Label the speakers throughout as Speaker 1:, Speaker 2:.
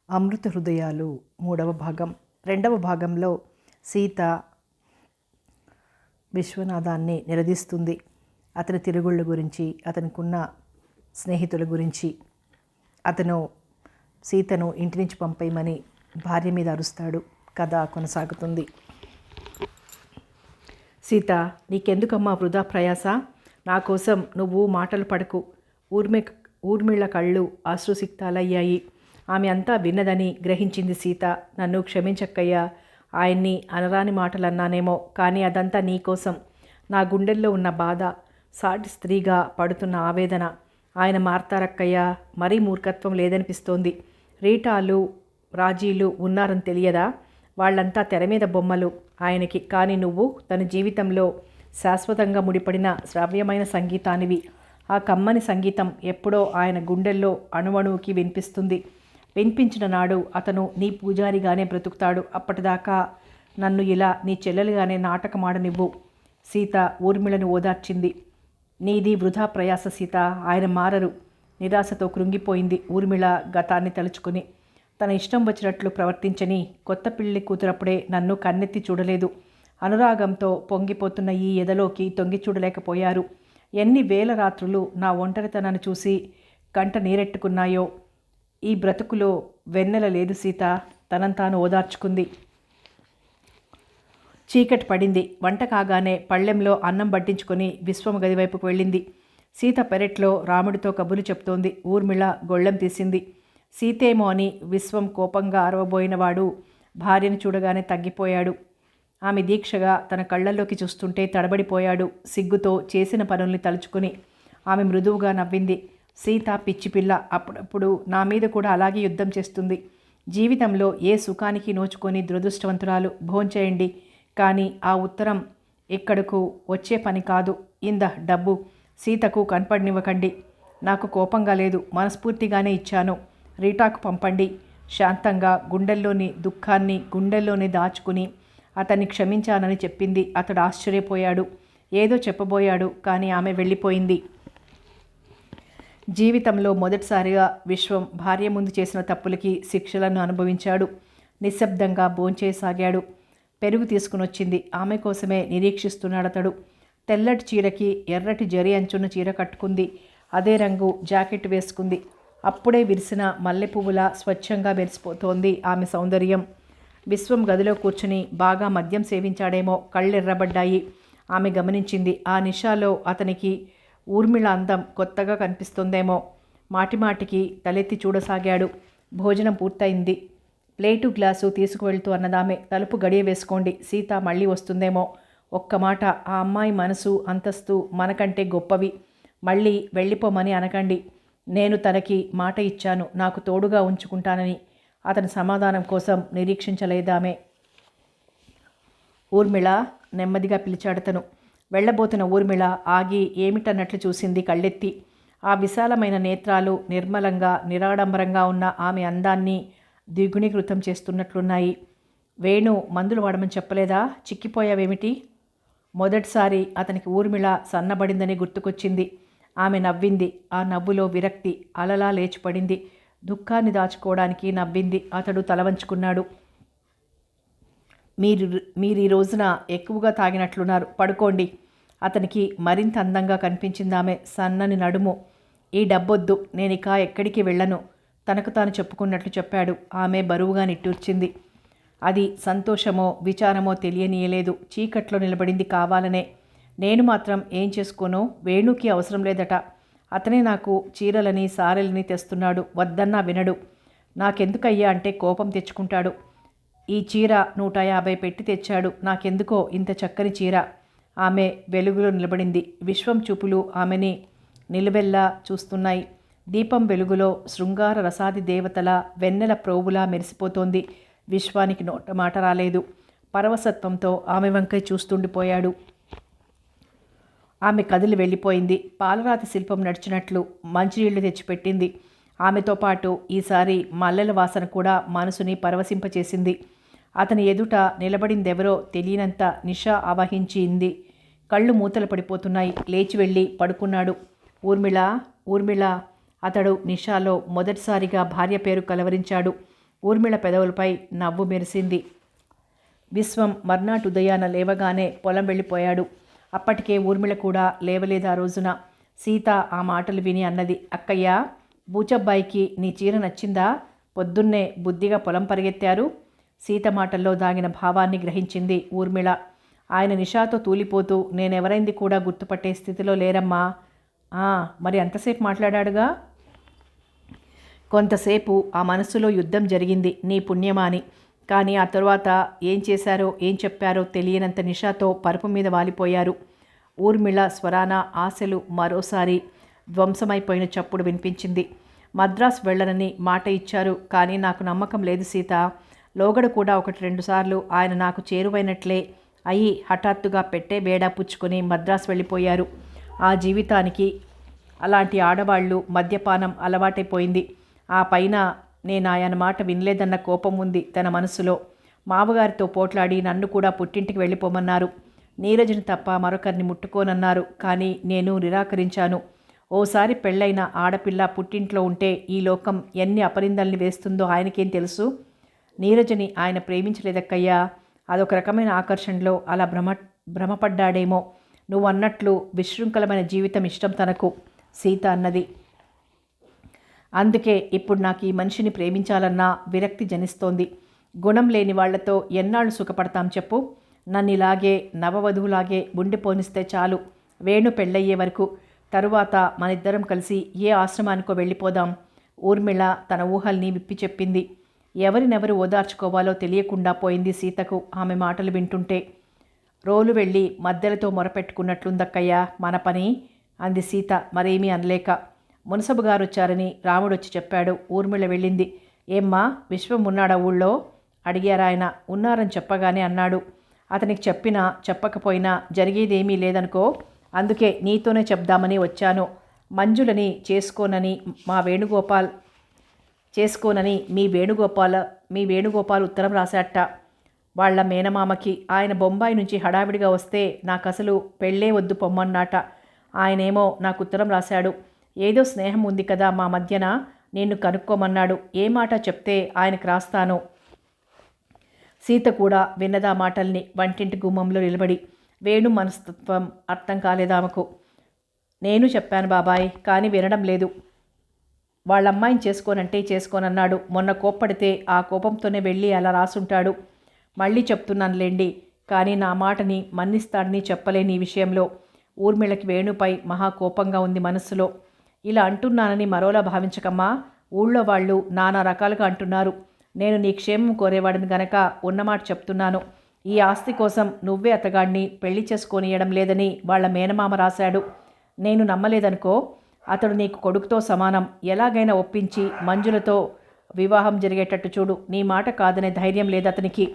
Speaker 1: అమృత హృదయాలు మూడవ భాగం. రెండవ భాగంలో సీత విశ్వనాథాన్ని నిలదీస్తుంది. అతని తిరుగుళ్ళ గురించి, అతనికున్న స్నేహితుల గురించి. అతను సీతను ఇంటి నుంచి పంపేయమని భార్య మీద అరుస్తాడు. కథ కొనసాగుతుంది. సీత, నీకెందుకమ్మా వృధా ప్రయాస? నా కోసం నువ్వు మాటలు పడకు. ఊర్మిళ కళ్ళు అశ్రుసిక్తాలయ్యాయి. ఆమె అంతా విన్నదని గ్రహించింది సీత. నన్ను క్షమించక్కయ్యా, ఆయన్ని అనరాని మాటలు అన్నానేమో, కానీ అదంతా నీకోసం. నా గుండెల్లో ఉన్న బాధ, సాటి స్త్రీగా పడుతున్న ఆవేదన. ఆయన మారతారక్కయ్యా, మరీ మూర్ఖత్వం లేదనిపిస్తోంది. రీటాలు రాజీలు ఉన్నారని తెలియదా? వాళ్ళంతా తెర మీద బొమ్మలు ఆయనకి. కానీ నువ్వు తన జీవితంలో శాశ్వతంగా ముడిపడిన శ్రావ్యమైన సంగీతానివి. ఆ కమ్మని సంగీతం ఎప్పుడో ఆయన గుండెల్లో అణువణువుకి వినిపించిన నాడు అతను నీ పూజారిగానే బ్రతుకుతాడు. అప్పటిదాకా నన్ను ఇలా నీ చెల్లెలుగానే నాటకమాడనివ్వు. సీత ఊర్మిళను ఓదార్చింది. నీది వృధా ప్రయాస సీత, ఆయన మారరు. నిరాశతో కృంగిపోయింది ఊర్మిళ గతాన్ని తలుచుకుని. తన ఇష్టం వచ్చినట్లు ప్రవర్తించని కొత్త పిల్లి కూతురప్పుడే నన్ను కన్నెత్తి చూడలేదు. అనురాగంతో పొంగిపోతున్న ఈ ఎదలోకి తొంగి చూడలేకపోయారు. ఎన్ని వేల రాత్రులు నా ఒంటరితనాన్ని చూసి కంట నీరెట్టుకున్నాయో. ఈ బ్రతుకులో వెన్నెల లేదు సీత, తనంతాను ఓదార్చుకుంది. చీకటి పడింది. వంట కాగానే పళ్ళెంలో అన్నం బట్టించుకొని విశ్వం గదివైపుకు వెళ్ళింది. సీత పెరట్లో రాముడితో కబుర్లు చెప్తోంది. ఊర్మిళ గొళ్ళెం తీసింది. సీతేమో అని విశ్వం కోపంగా అరవబోయినవాడు భార్యను చూడగానే తగ్గిపోయాడు. ఆమె దీక్షగా తన కళ్ళల్లోకి చూస్తుంటే తడబడిపోయాడు. సిగ్గుతో చేసిన పనుల్ని తలుచుకుని. ఆమె మృదువుగా నవ్వింది. సీత పిచ్చిపిల్ల, అప్పుడప్పుడు నా మీద కూడా అలాగే యుద్ధం చేస్తుంది. జీవితంలో ఏ సుఖానికి నోచుకొని దురదృష్టవంతురాలు. భోంచేయండి, కానీ ఆ ఉత్తరం ఇక్కడకు వచ్చే పని కాదు. డబ్బు సీతకు కనపడనివ్వకండి. నాకు కోపంగా లేదు, మనస్ఫూర్తిగానే ఇచ్చాను. రీటాకు పంపండి. శాంతంగా గుండెల్లోని దుఃఖాన్ని గుండెల్లోనే దాచుకుని అతన్ని క్షమించానని చెప్పింది. అతడు ఆశ్చర్యపోయాడు. ఏదో చెప్పబోయాడు, కానీ ఆమె వెళ్ళిపోయింది. జీవితంలో మొదటిసారిగా విశ్వం భార్య ముందు చేసిన తప్పులకి శిక్షలను అనుభవించాడు. నిశ్శబ్దంగా భోంచేసాగాడు. పెరుగు తీసుకునొచ్చింది. ఆమె కోసమే నిరీక్షిస్తున్నాడతడు. తెల్లటి చీరకి ఎర్రటి జరి అంచున్న చీర కట్టుకుంది. అదే రంగు జాకెట్ వేసుకుంది. అప్పుడే విరిసిన మల్లె పువ్వులా స్వచ్ఛంగా మెరిసిపోతోంది ఆమె సౌందర్యం. విశ్వం గదిలో కూర్చుని బాగా మద్యం సేవించాడేమో, కళ్ళెర్రబడ్డాయి. ఆమె గమనించింది. ఆ నిషాలో అతనికి ఊర్మిళ అందం కొత్తగా కనిపిస్తుందేమో. మాటిమాటికి తలెత్తి చూడసాగాడు. భోజనం పూర్తయింది. ప్లేటు గ్లాసు తీసుకువెళ్తూ అన్నదామె. తలుపు గడియ వేసుకోండి, సీత మళ్ళీ వస్తుందేమో. ఒక్క మాట, ఆ అమ్మాయి మనసు అంతస్తు మనకంటే గొప్పవి. మళ్ళీ వెళ్ళిపోమని అనకండి. నేను తనకి మాట ఇచ్చాను, నాకు తోడుగా ఉంచుకుంటానని. అతని సమాధానం కోసం నిరీక్షించలేదామె. ఊర్మిళ, నెమ్మదిగా పిలిచాడతను. వెళ్ళబోతున్న ఊర్మిళ ఆగి ఏమిటన్నట్లు చూసింది కళ్ళెత్తి. ఆ విశాలమైన నేత్రాలు నిర్మలంగా నిరాడంబరంగా ఉన్న ఆమె అందాన్ని ద్విగుణీకృతం చేస్తున్నట్లున్నాయి. వేణు మందులు వాడమని చెప్పలేదా? చిక్కిపోయావేమిటి? మొదటిసారి అతనికి ఊర్మిళ సన్నబడిందని గుర్తుకొచ్చింది. ఆమె నవ్వింది. ఆ నవ్వులో విరక్తి అలలా లేచిపడింది. దుఃఖాన్ని దాచుకోవడానికి నవ్వింది. అతడు తలవంచుకున్నాడు. మీరు ఈ రోజున ఎక్కువగా తాగినట్లున్నారు, పడుకోండి. అతనికి మరింత అందంగా కనిపించిందామె. సన్నని నడుము. ఈ డబ్బొద్దు, నేనిక ఎక్కడికి వెళ్ళను, తనకు తాను చెప్పుకున్నట్లు చెప్పాడు. ఆమె బరువుగా నిట్టూర్చింది. అది సంతోషమో విచారమో తెలియనీయలేదు. చీకట్లో నిలబడింది కావాలనే. నేను మాత్రం ఏం చేసుకోనో వేణుకి అవసరం లేదట. అతనే నాకు చీరలని సారెలని తెస్తున్నాడు. వద్దన్నా వినడు. నాకెందుకయ్యా అంటే కోపం తెచ్చుకుంటాడు. ఈ చీర 150 పెట్టి తెచ్చాడు. నాకెందుకో ఇంత చక్కని చీర. ఆమె వెలుగులో నిలబడింది. విశ్వం చూపులు ఆమెని నిలువెల్లా చూస్తున్నాయి. దీపం వెలుగులో శృంగార రసాది దేవతల వెన్నెల ప్రోవులా మెరిసిపోతోంది. విశ్వానికి నోట మాట రాలేదు. పరవసత్వంతో ఆమె వంకై చూస్తుండిపోయాడు. ఆమె కదిలి వెళ్ళిపోయింది. పాలరాతి శిల్పం నడిచినట్లు మంచినీళ్లు తెచ్చిపెట్టింది. ఆమెతో పాటు ఈసారి మల్లెల వాసన కూడా మనసుని పరవశింపచేసింది. అతని ఎదుట నిలబడిందెవరో తెలియనంత నిష ఆవహించింది. కళ్ళు మూతలు పడిపోతున్నాయి. లేచి వెళ్ళి పడుకున్నాడు. ఊర్మిళ, ఊర్మిళ. అతడు నిషాలో మొదటిసారిగా భార్య పేరు కలవరించాడు. ఊర్మిళ పెదవులపై నవ్వు మెరిసింది. విశ్వం మర్నాటి ఉదయాన లేవగానే పొలం వెళ్ళిపోయాడు. అప్పటికే ఊర్మిళ కూడా లేవలేదు ఆ రోజున. సీత ఆ మాటలు విని అన్నది, అక్కయ్య, బూచబ్బాయికి నీ చీర నచ్చిందా? పొద్దున్నే బుద్ధిగా పొలం పరిగెత్తారు. సీత మాటల్లో దాగిన భావాన్ని గ్రహించింది ఊర్మిళ. ఆయన నిషాతో తూలిపోతూ నేనెవరైంది కూడా గుర్తుపట్టే స్థితిలో లేరమ్మా. మరి అంతసేపు మాట్లాడాడుగా. కొంతసేపు ఆ మనస్సులో యుద్ధం జరిగింది నీ పుణ్యమాని. కానీ ఆ తరువాత ఏం చేశారో ఏం చెప్పారో తెలియనంత నిషాతో పరుపు మీద వాలిపోయారు. ఊర్మిళ స్వరాన ఆశలు మరోసారి ధ్వంసమైపోయిన చప్పుడు వినిపించింది. మద్రాసు వెళ్ళనని మాట ఇచ్చారు, కానీ నాకు నమ్మకం లేదు సీత. లోగడ కూడా 1-2 సార్లు ఆయన నాకు చేరువైనట్లే అయి హఠాత్తుగా పెట్టే బేడా పుచ్చుకొని మద్రాసు వెళ్ళిపోయారు. ఆ జీవితానికి అలాంటి ఆడవాళ్ళు మద్యపానం అలవాటైపోయింది. ఆ పైన నేను ఆయన మాట వినలేదన్న కోపం ఉంది తన మనసులో. మావగారితో పోట్లాడి నన్ను కూడా పుట్టింటికి వెళ్ళిపోమన్నారు. నీరజను తప్ప మరొకరిని ముట్టుకోనన్నారు. కానీ నేను నిరాకరించాను. ఓసారి పెళ్ళైన ఆడపిల్ల పుట్టింట్లో ఉంటే ఈ లోకం ఎన్ని అపరిందల్ని వేస్తుందో ఆయనకేం తెలుసు. నీరజని ఆయన ప్రేమించలేదక్కయ్యా. అదొక రకమైన ఆకర్షణలో అలా భ్రమపడ్డాడేమో. నువ్వన్నట్లు విశృంఖలమైన జీవితం ఇష్టం తనకు, సీత అన్నది. అందుకే ఇప్పుడు నాకు ఈ మనిషిని ప్రేమించాలన్నా విరక్తి జనిస్తోంది. గుణం లేని వాళ్లతో ఎన్నాళ్ళు సుఖపడతాం చెప్పు. నన్ను ఇలాగే నవవధువులాగే ఉండిపోనిస్తే చాలు, వేణు పెళ్ళయ్యే వరకు. తరువాత మనిద్దరం కలిసి ఏ ఆశ్రమానికో వెళ్ళిపోదాం. ఊర్మిళ తన ఊహల్ని విప్పి చెప్పింది. ఎవరినెవరు ఓదార్చుకోవాలో తెలియకుండా పోయింది సీతకు ఆమె మాటలు వింటుంటే. రోలు వెళ్ళి మద్దెలతో మొరపెట్టుకున్నట్లుందక్కయ్యా మన పని, అంది సీత మరేమీ అనలేక. మునసబు గారు వచ్చారని రాముడొచ్చి చెప్పాడు. ఊర్మిళ వెళ్ళింది. ఏమ్మా, విశ్వం ఉన్నాడా ఊళ్ళో? అడిగారాయన. ఉన్నారని చెప్పగానే అన్నాడు, అతనికి చెప్పినా చెప్పకపోయినా జరిగేదేమీ లేదనుకో. అందుకే నీతోనే చెప్దామని వచ్చాను. మంజులని చేసుకోనని మీ వేణుగోపాల్ ఉత్తరం రాశాట వాళ్ళ మేనమామకి. ఆయన బొంబాయి నుంచి హడావిడిగా వస్తే నాకు అసలు పెళ్ళే వద్దు పొమ్మన్నాట. ఆయనేమో నాకు ఉత్తరం రాశాడు. ఏదో స్నేహం ఉంది కదా మా మధ్యన, నిన్ను కనుక్కోమన్నాడు. ఏ మాట చెప్తే ఆయనకు రాస్తాను. సీత కూడా విన్నదా మాటల్ని వంటింటి గుమ్మంలో నిలబడి. వేణు మనస్తత్వం అర్థం కాలేదామకు. నేను చెప్పాను బాబాయ్, కానీ వినడం లేదు. వాళ్ళమ్మాయిని చేసుకోనంటే చేసుకోనన్నాడు. మొన్న కోప్పడితే ఆ కోపంతోనే వెళ్ళి అలా రాసుంటాడు. మళ్ళీ చెప్తున్నానులేండి, కానీ నా మాటని మన్నిస్తాడని చెప్పలేని ఈ విషయంలో. ఊర్మిళకి వేణుపై మహా కోపంగా ఉంది మనస్సులో. ఇలా అంటున్నానని మరోలా భావించకమ్మా. ఊళ్ళో వాళ్ళు నానా రకాలుగా అంటున్నారు. నేను నీ క్షేమం కోరేవాడిని గనక ఉన్నమాట చెప్తున్నాను. ఈ ఆస్తి కోసం నువ్వే అతగాడిని పెళ్లి చేసుకోనియడం లేదని వాళ్ళ మేనమామ రాశాడు. నేను నమ్మలేదనుకో. అతడు నీకు కొడుకుతో సమానం. ఎలాగైనా ఒప్పించి మంజులతో వివాహం జరిగేటట్టు చూడు. నీ మాట కాదనే ధైర్యం లేదు అతనికి.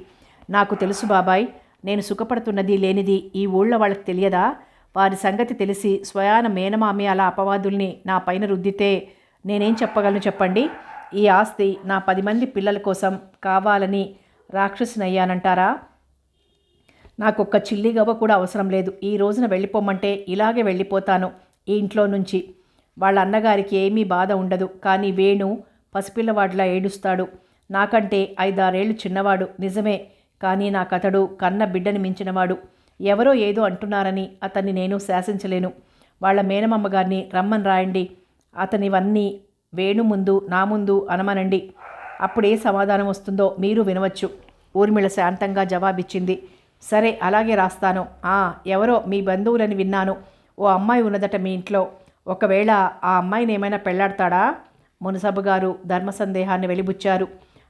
Speaker 1: నాకు తెలుసు బాబాయ్, నేను సుఖపడుతున్నది లేనిది ఈ ఊళ్ళో వాళ్ళకి తెలియదా? వారి సంగతి తెలిసి స్వయాన మేనమామి అలా అపవాదుల్ని నా పైన రుద్దితే నేనేం చెప్పగలను చెప్పండి? ఈ ఆస్తి నా 10 మంది పిల్లల కోసం కావాలని రాక్షసునయ్యానంటారా? నాకొక్క చిల్లిగవ్వ కూడా అవసరం లేదు. ఈ రోజున వెళ్ళిపోమంటే ఇలాగే వెళ్ళిపోతాను ఈ ఇంట్లో నుంచి. వాళ్ళ అన్నగారికి ఏమీ బాధ ఉండదు. కానీ వేణు పసిపిల్లవాడిలా ఏడుస్తాడు. నాకంటే 5-6 ఏళ్ళు చిన్నవాడు నిజమే, కానీ నాకతడు కన్న బిడ్డని మించినవాడు. ఎవరో ఏదో అంటున్నారని అతన్ని నేను శాసించలేను. వాళ్ళ మేనమామ గారిని రమ్మని రాయండి. అతనివన్నీ వేణు ముందు నా ముందు అనమనండి. అప్పుడే సమాధానం వస్తుందో మీరు వినవచ్చు. ఊర్మిళ శాంతంగా జవాబిచ్చింది. సరే, అలాగే రాస్తాను. ఎవరో మీ బంధువులని విన్నాను. ఓ అమ్మాయి ఉన్నదట మీ ఇంట్లో. ఒకవేళ ఆ అమ్మాయిని ఏమైనా పెళ్లాడతాడా? మునసబు గారు ధర్మ సందేహాన్ని వెలిబుచ్చారు.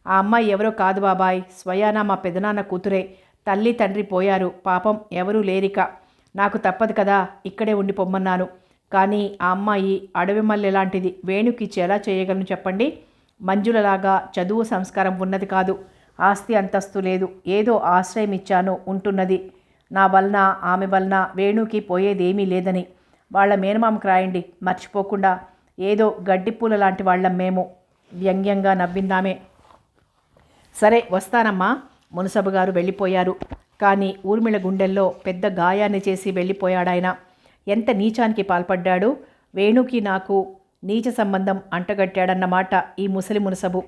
Speaker 1: ఆ అమ్మాయి ఎవరో కాదు బాబాయ్, స్వయానా మా పెదనాన్న కూతురే. తల్లి తండ్రి పోయారు, పాపం ఎవరూ లేరిక. నాకు తప్పదు కదా, ఇక్కడే ఉండి పొమ్మన్నాను. కానీ ఆ అమ్మాయి అడవి మల్లె లాంటిది. వేణుకి ఎలా చేయగలను చెప్పండి? మంజులలాగా చదువు సంస్కారం ఉన్నది కాదు. ఆస్తి అంతస్తు లేదు. ఏదో ఆశ్రయం ఇచ్చాను, ఉంటున్నది. నా వలన ఆమె వలన వేణుకి పోయేదేమీ లేదని వాళ్ళ మేనమామకు రాయండి మర్చిపోకుండా. ఏదో గడ్డిపూల లాంటి వాళ్ళం మేము, వ్యంగ్యంగా నవ్విందామే. సరే, వస్తానమ్మా. మునసబు గారు వెళ్ళిపోయారు. కానీ ఊర్మిళ గుండెల్లో పెద్ద గాయాన్ని చేసి వెళ్ళిపోయాడాయన. ఎంత నీచానికి పాల్పడ్డాడు. వేణుకి నాకు నీచ సంబంధం అంటగట్టాడన్నమాట ఈ ముసలి మునసబు.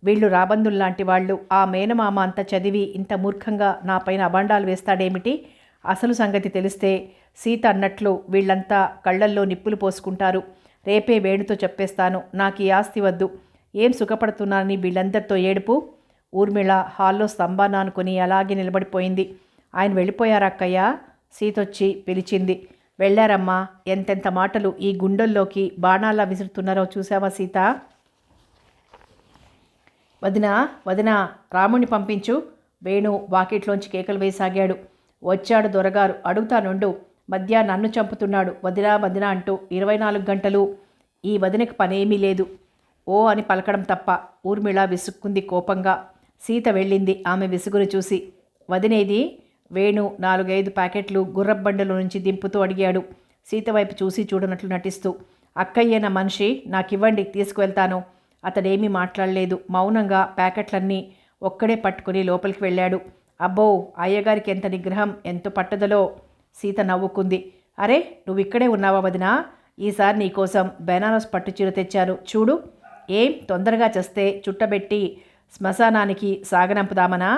Speaker 1: వీళ్ళు రాబందుల్లాంటి వాళ్ళు. ఆ మేనమామ అంత చదివి ఇంత మూర్ఖంగా నా పైన అబాండాలు వేస్తాడేమిటి? అసలు సంగతి తెలిస్తే సీత అన్నట్లు వీళ్ళంతా కళ్ళల్లో నిప్పులు పోసుకుంటారు. రేపే వేణుతో చెప్పేస్తాను. నాకు ఈ ఆస్తి వద్దు. ఏం సుఖపడుతున్నానని వీళ్ళందరితో ఏడుపు. ఊర్మిళ హాల్లో స్తంభాన్ని ఆనుకొని అలాగే నిలబడిపోయింది. ఆయన వెళ్ళిపోయారా అక్కయ్య? సీతొచ్చి పిలిచింది. వెళ్ళారమ్మా. ఎంతెంత మాటలు ఈ గుండెల్లోకి బాణాల్లా విసురుతున్నారో చూసావా సీత? వదినా వదినా, రాముణ్ణి పంపించు. వేణు వాకిట్లోంచి కేకలు వేసాగాడు. వచ్చాడు దొరగారు. అడుగుతానుండు. మధ్య నన్ను చంపుతున్నాడు. వదినా వదినా అంటూ 24 గంటలు ఈ వదినకి పనేమీ లేదు. ఓ అని పలకడం తప్ప. ఊర్మిళ విసుక్కుంది కోపంగా. సీత వెళ్ళింది ఆమె విసుగును చూసి. వదినేది? వేణు 4-5 ప్యాకెట్లు గుర్రబండలో నుంచి దింపుతూ అడిగాడు, సీత వైపు చూసి చూడనట్లు నటిస్తూ. అక్కయ్యేనా మనిషి? నాకివ్వండి, తీసుకువెళ్తాను. అతడేమీ మాట్లాడలేదు. మౌనంగా ప్యాకెట్లన్నీ ఒక్కడే పట్టుకుని లోపలికి వెళ్ళాడు. అబ్బో, అయ్యగారికి ఎంత నిగ్రహం, ఎంత పట్టుదలో. సీత నవ్వుకుంది. అరే, నువ్వు ఇక్కడే ఉన్నావా వదినా? ఈసారి నీకోసం బెనారస్ పట్టుచీర తెచ్చాను, చూడు. ఏం తొందరగా చేస్తే చుట్టబెట్టి శ్మశానానికి సాగనంపుదామనా?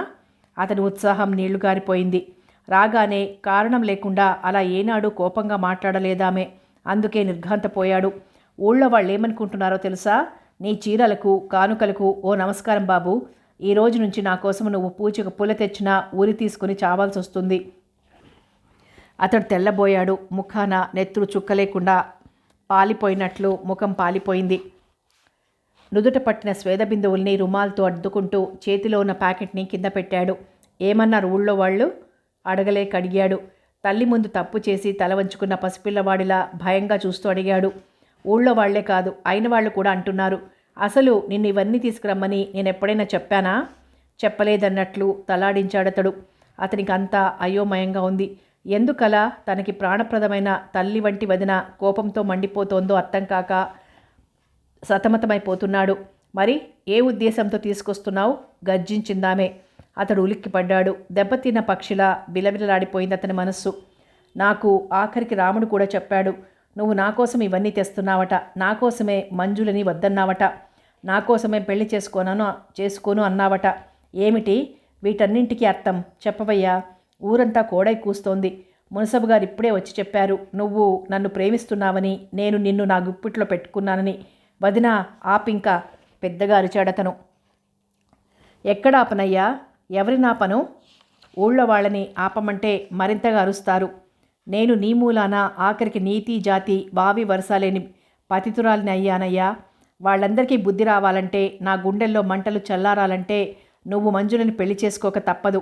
Speaker 1: అతని ఉత్సాహం నీళ్లు గారిపోయింది. రాగానే కారణం లేకుండా అలా ఏనాడు కోపంగా మాట్లాడలేదామే. అందుకే నిర్ఘాంతపోయాడు. ఊళ్ళో వాళ్ళు ఏమనుకుంటున్నారో తెలుసా? నీ చీరలకు కానుకలకు ఓ నమస్కారం బాబు. ఈ రోజు నుంచి నా కోసం నువ్వు పూజకు పూల తెచ్చినా ఊరి తీసుకుని చావాల్సి వస్తుంది. అతడు తెల్లబోయాడు. ముఖాన నెత్తురు చుక్కలేకుండా పాలిపోయినట్లు ముఖం పాలిపోయింది. నుదుట పట్టిన స్వేదబిందువుల్ని రుమాల్తో అడ్డుకుంటూ చేతిలో ఉన్న ప్యాకెట్ని కింద పెట్టాడు. ఏమన్నారు ఊళ్ళో వాళ్ళు? అడగలేక అడిగాడు. తల్లి ముందు తప్పు చేసి తల వంచుకున్న పసిపిల్లవాడిలా భయంగా చూస్తూ అడిగాడు. ఊళ్ళో వాళ్లే కాదు, అయిన వాళ్ళు కూడా అంటున్నారు. అసలు నిన్ను ఇవన్నీ తీసుకురమ్మని నేను ఎప్పుడైనా చెప్పానా? చెప్పలేదన్నట్లు తలాడించాడతడు. అతనికి అంతా అయోమయంగా ఉంది. ఎందుకలా తనకి ప్రాణప్రదమైన తల్లి వంటి వదిన కోపంతో మండిపోతోందో అర్థం కాక సతమతమైపోతున్నాడు. మరి ఏ ఉద్దేశంతో తీసుకొస్తున్నావు? గర్జించిందామే. అతడు ఉలిక్కిపడ్డాడు. దెబ్బతిన్న పక్షిలా బిలబిలలాడిపోయింది అతని మనస్సు. నాకు ఆఖరికి రాముడు కూడా చెప్పాడు, నువ్వు నా కోసం ఇవన్నీ తెస్తున్నావట, నా కోసమే మంజులని వద్దన్నావట, నా కోసమే పెళ్లి చేసుకోను అన్నావట. ఏమిటి వీటన్నింటికీ అర్థం? చెప్పవయ్యా. ఊరంతా కోడై కూస్తోంది. మునసబు గారు ఇప్పుడే వచ్చి చెప్పారు, నువ్వు నన్ను ప్రేమిస్తున్నావని, నేను నిన్ను నా గుప్పిట్లో పెట్టుకున్నానని. వదినా, ఆపింకా, పెద్దగా అరిచాడతను. ఎక్కడ ఆపనయ్యా? ఎవరి నాపను? ఊళ్ళో వాళ్ళని ఆపమంటే మరింతగా అరుస్తారు. నేను నీ మూలాన ఆఖరికి నీతి జాతి బావి వరసలేని పతితురాలిని అయ్యానయ్యా. వాళ్ళందరికీ బుద్ధి రావాలంటే, నా గుండెల్లో మంటలు చల్లారాలంటే నువ్వు మంజులని పెళ్లి చేసుకోక తప్పదు.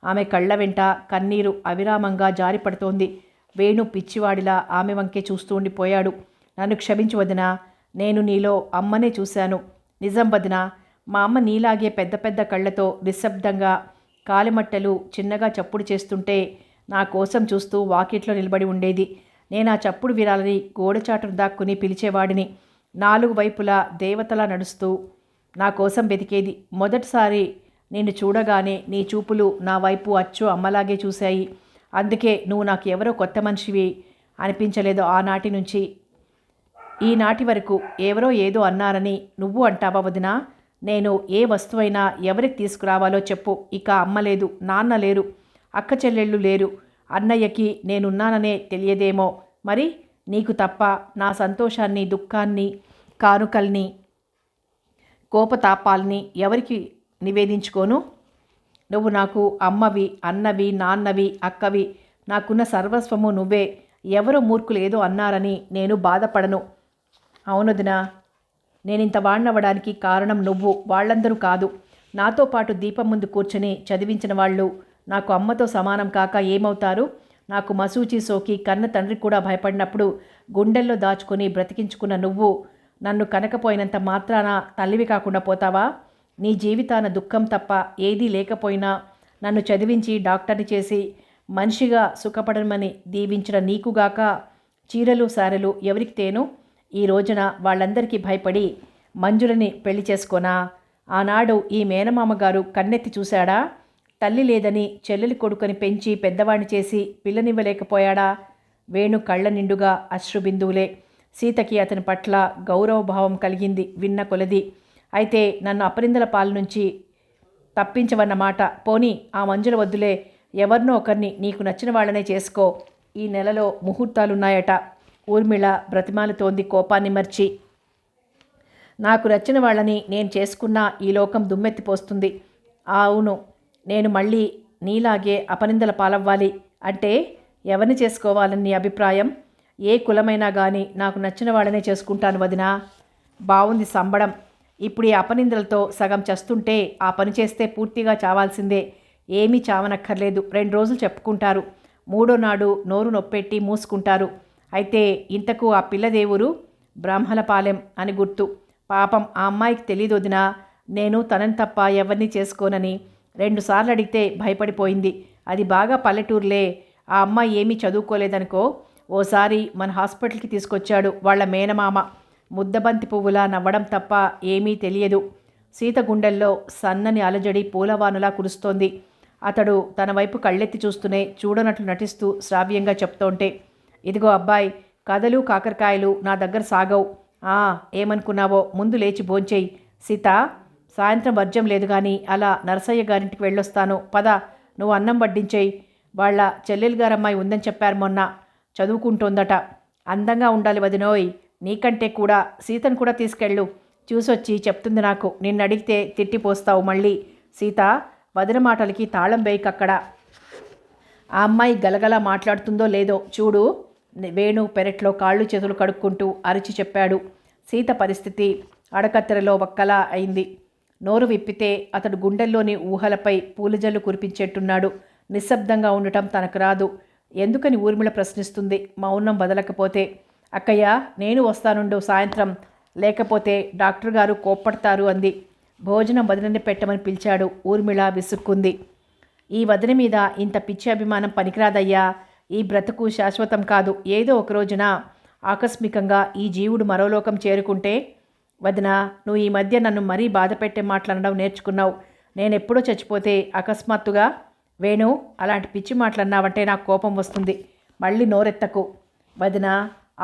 Speaker 1: ఆమె కళ్ళ వెంట కన్నీరు అవిరామంగా జారిపడుతోంది. వేణు పిచ్చివాడిలా ఆమె వంకే చూస్తూ ఉండిపోయాడు. నన్ను క్షమించు వదినా, నేను నీలో అమ్మనే చూశాను. నిజం వదినా, మా అమ్మ నీలాగే పెద్ద పెద్ద కళ్ళతో నిశ్శబ్దంగా కాలిమట్టలు చిన్నగా చప్పుడు చేస్తుంటే నా కోసం చూస్తూ వాకిట్లో నిలబడి ఉండేది. నేను ఆ చప్పుడు వినాలని గోడచాటును దాక్కుని పిలిచేవాడిని. 4 వైపులా దేవతలా నడుస్తూ నా కోసం వెతికేది. మొదటిసారి నిన్ను చూడగానే నీ చూపులు నా వైపు అచ్చు అమ్మలాగే చూశాయి. అందుకే నువ్వు నాకు ఎవరో కొత్త మనిషివి అనిపించలేదు. ఆనాటి నుంచి ఈనాటి వరకు ఎవరో ఏదో అన్నారని నువ్వు అంటావా వదినా? నేను ఏ వస్తువైనా ఎవరికి తీసుకురావాలో చెప్పు. ఇక అమ్మ లేదు, నాన్న లేరు, అక్క చెల్లెళ్ళు లేరు. అన్నయ్యకి నేనున్నాననే తెలియదేమో. మరి నీకు తప్ప నా సంతోషాన్ని, దుఃఖాన్ని, కానుకల్ని, కోపతాపాల్ని ఎవరికి నివేదించుకోను? నువ్వు నాకు అమ్మవి, అన్నవి, నాన్నవి, అక్కవి. నాకున్న సర్వస్వము నువ్వే. ఎవరో మూర్ఖులు ఏదో అన్నారని నేను బాధపడను. అవునొదినా, నేనింత వాణ్ణవడానికి కారణం నువ్వు, వాళ్ళందరూ కాదు. నాతో పాటు దీపం ముందు కూర్చొని చదివించిన వాళ్ళు నాకు అమ్మతో సమానం కాక ఏమవుతారు? నాకు మసూచి సోకి కన్న తండ్రి కూడా భయపడినప్పుడు గుండెల్లో దాచుకొని బ్రతికించుకున్న నువ్వు నన్ను కనకపోయినంత మాత్రాన తల్లివి కాకుండా పోతావా? నీ జీవితాన దుఃఖం తప్ప ఏదీ లేకపోయినా నన్ను చదివించి డాక్టర్ని చేసి మనిషిగా సుఖపడమని దీవించిన నీకుగాక చీరలు సారెలు ఎవరికి తేను? ఈ రోజున వాళ్ళందరికీ భయపడి మంజులని పెళ్లి చేసుకోనా? ఆనాడు ఈ మేనమామగారు కన్నెత్తి చూశాడా? తల్లి లేదని చెల్లెలి కొడుకుని పెంచి పెద్దవాడిని చేసి పిల్లనివ్వలేకపోయాడా? వేణు కళ్ళ నిండుగా అశ్రుబిందువులే. సీతకి అతని పట్ల గౌరవభావం కలిగింది విన్న కొలది. అయితే నన్ను అపరిందల పాల నుంచి తప్పించవన్నమాట. పోనీ ఆ మంజుల వద్దులే, ఎవరినో ఒకరిని నీకు నచ్చిన వాళ్ళనే చేసుకో. ఈ నెలలో ముహూర్తాలున్నాయట. ఊర్మిళ బ్రతిమాలుతోంది కోపాన్ని మర్చి. నాకు నచ్చిన వాళ్ళని నేను చేసుకున్నా ఈ లోకం దుమ్మెత్తిపోస్తుంది. అవును, నేను మళ్ళీ నీలాగే అపనిందల పాలవ్వాలి అంటే ఎవరిని చేసుకోవాలని నీ అభిప్రాయం? ఏ కులమైనా కానీ నాకు నచ్చిన వాళ్ళనే చేసుకుంటాను వదినా. బావుంది సంబడం. ఇప్పుడు ఈ అపనిందలతో సగం చస్తుంటే ఆ పని చేస్తే పూర్తిగా చావాల్సిందే. ఏమీ చావనక్కర్లేదు. 2 రోజులు చెప్పుకుంటారు. 3వ నాడు నోరు నొప్పెట్టి మూసుకుంటారు. అయితే ఇంతకు ఆ పిల్లదేవురు? బ్రాహ్మణపాలెం అని గుర్తు. పాపం ఆ అమ్మాయికి తెలీదు వదినా, నేను తనని తప్ప ఎవరిని చేసుకోనని. 2 సార్లు అడిగితే భయపడిపోయింది. అది బాగా పల్లెటూరులే. ఆ అమ్మాయి ఏమీ చదువుకోలేదనుకో. ఓసారి మన హాస్పిటల్కి తీసుకొచ్చాడు వాళ్ళ మేనమామ. ముద్దబంతి పువ్వులా నవ్వడం తప్ప ఏమీ తెలియదు. సీత గుండెల్లో సన్నని అలజడి పూలవానులా కురుస్తోంది. అతడు తన వైపు కళ్ళెత్తి చూస్తూనే చూడనట్లు నటిస్తూ శ్రావ్యంగా చెప్తోంటే, ఇదిగో అబ్బాయి, కథలు కాకరకాయలు నా దగ్గర సాగవు. ఏమనుకున్నావో ముందు లేచి భోంచేయి. సీత, సాయంత్రం వర్జం లేదు కానీ అలా నరసయ్య గారింటికి వెళ్ళొస్తాను. పద, నువ్వు అన్నం వడ్డించేయి. వాళ్ళ చెల్లెలు గారమ్మాయి ఉందని చెప్పారు మొన్న. చదువుకుంటోందట. అందంగా ఉండాలి వదినోయ్. నీకంటే కూడా సీతను కూడా తీసుకెళ్ళు. చూసొచ్చి చెప్తుంది నాకు. నిన్ను అడిగితే తిట్టిపోస్తావు మళ్ళీ. సీత, వదిన మాటలకి తాళం వేయకక్కడ. ఆ అమ్మాయి గలగలా మాట్లాడుతుందో లేదో చూడు. వేణు పెరట్లో కాళ్ళు చేతులు కడుక్కుంటూ అరిచి చెప్పాడు. సీత పరిస్థితి అడకత్తెరలో ఒక్కలా అయింది. నోరు విప్పితే అతడు గుండెల్లోని ఊహలపై పూలజల్లు కురిపించేట్టున్నాడు. నిశ్శబ్దంగా ఉండటం తనకు రాదు. ఎందుకని ఊర్మిళ ప్రశ్నిస్తుంది మౌనం వదలకపోతే. అక్కయ్య, నేను వస్తానుండు సాయంత్రం, లేకపోతే డాక్టర్ గారు కోప్పడతారు అంది. భోజనం వదినని పెట్టమని పిలిచాడు. ఊర్మిళ విసుక్కుంది. ఈ వదిన మీద ఇంత పిచ్చి అభిమానం పనికిరాదయ్యా. ఈ బ్రతుకు శాశ్వతం కాదు. ఏదో ఒక రోజున ఆకస్మికంగా ఈ జీవుడు మరోలోకం చేరుకుంటే. వదిన, నువ్వు ఈ మధ్య నన్ను మరీ బాధ పెట్టే మాటలనడం నేర్చుకున్నావు. నేనెప్పుడో చచ్చిపోతే అకస్మాత్తుగా. వేణు, అలాంటి పిచ్చి మాటలన్నావంటే నాకు కోపం వస్తుంది. మళ్ళీ నోరెత్తకు. వదిన,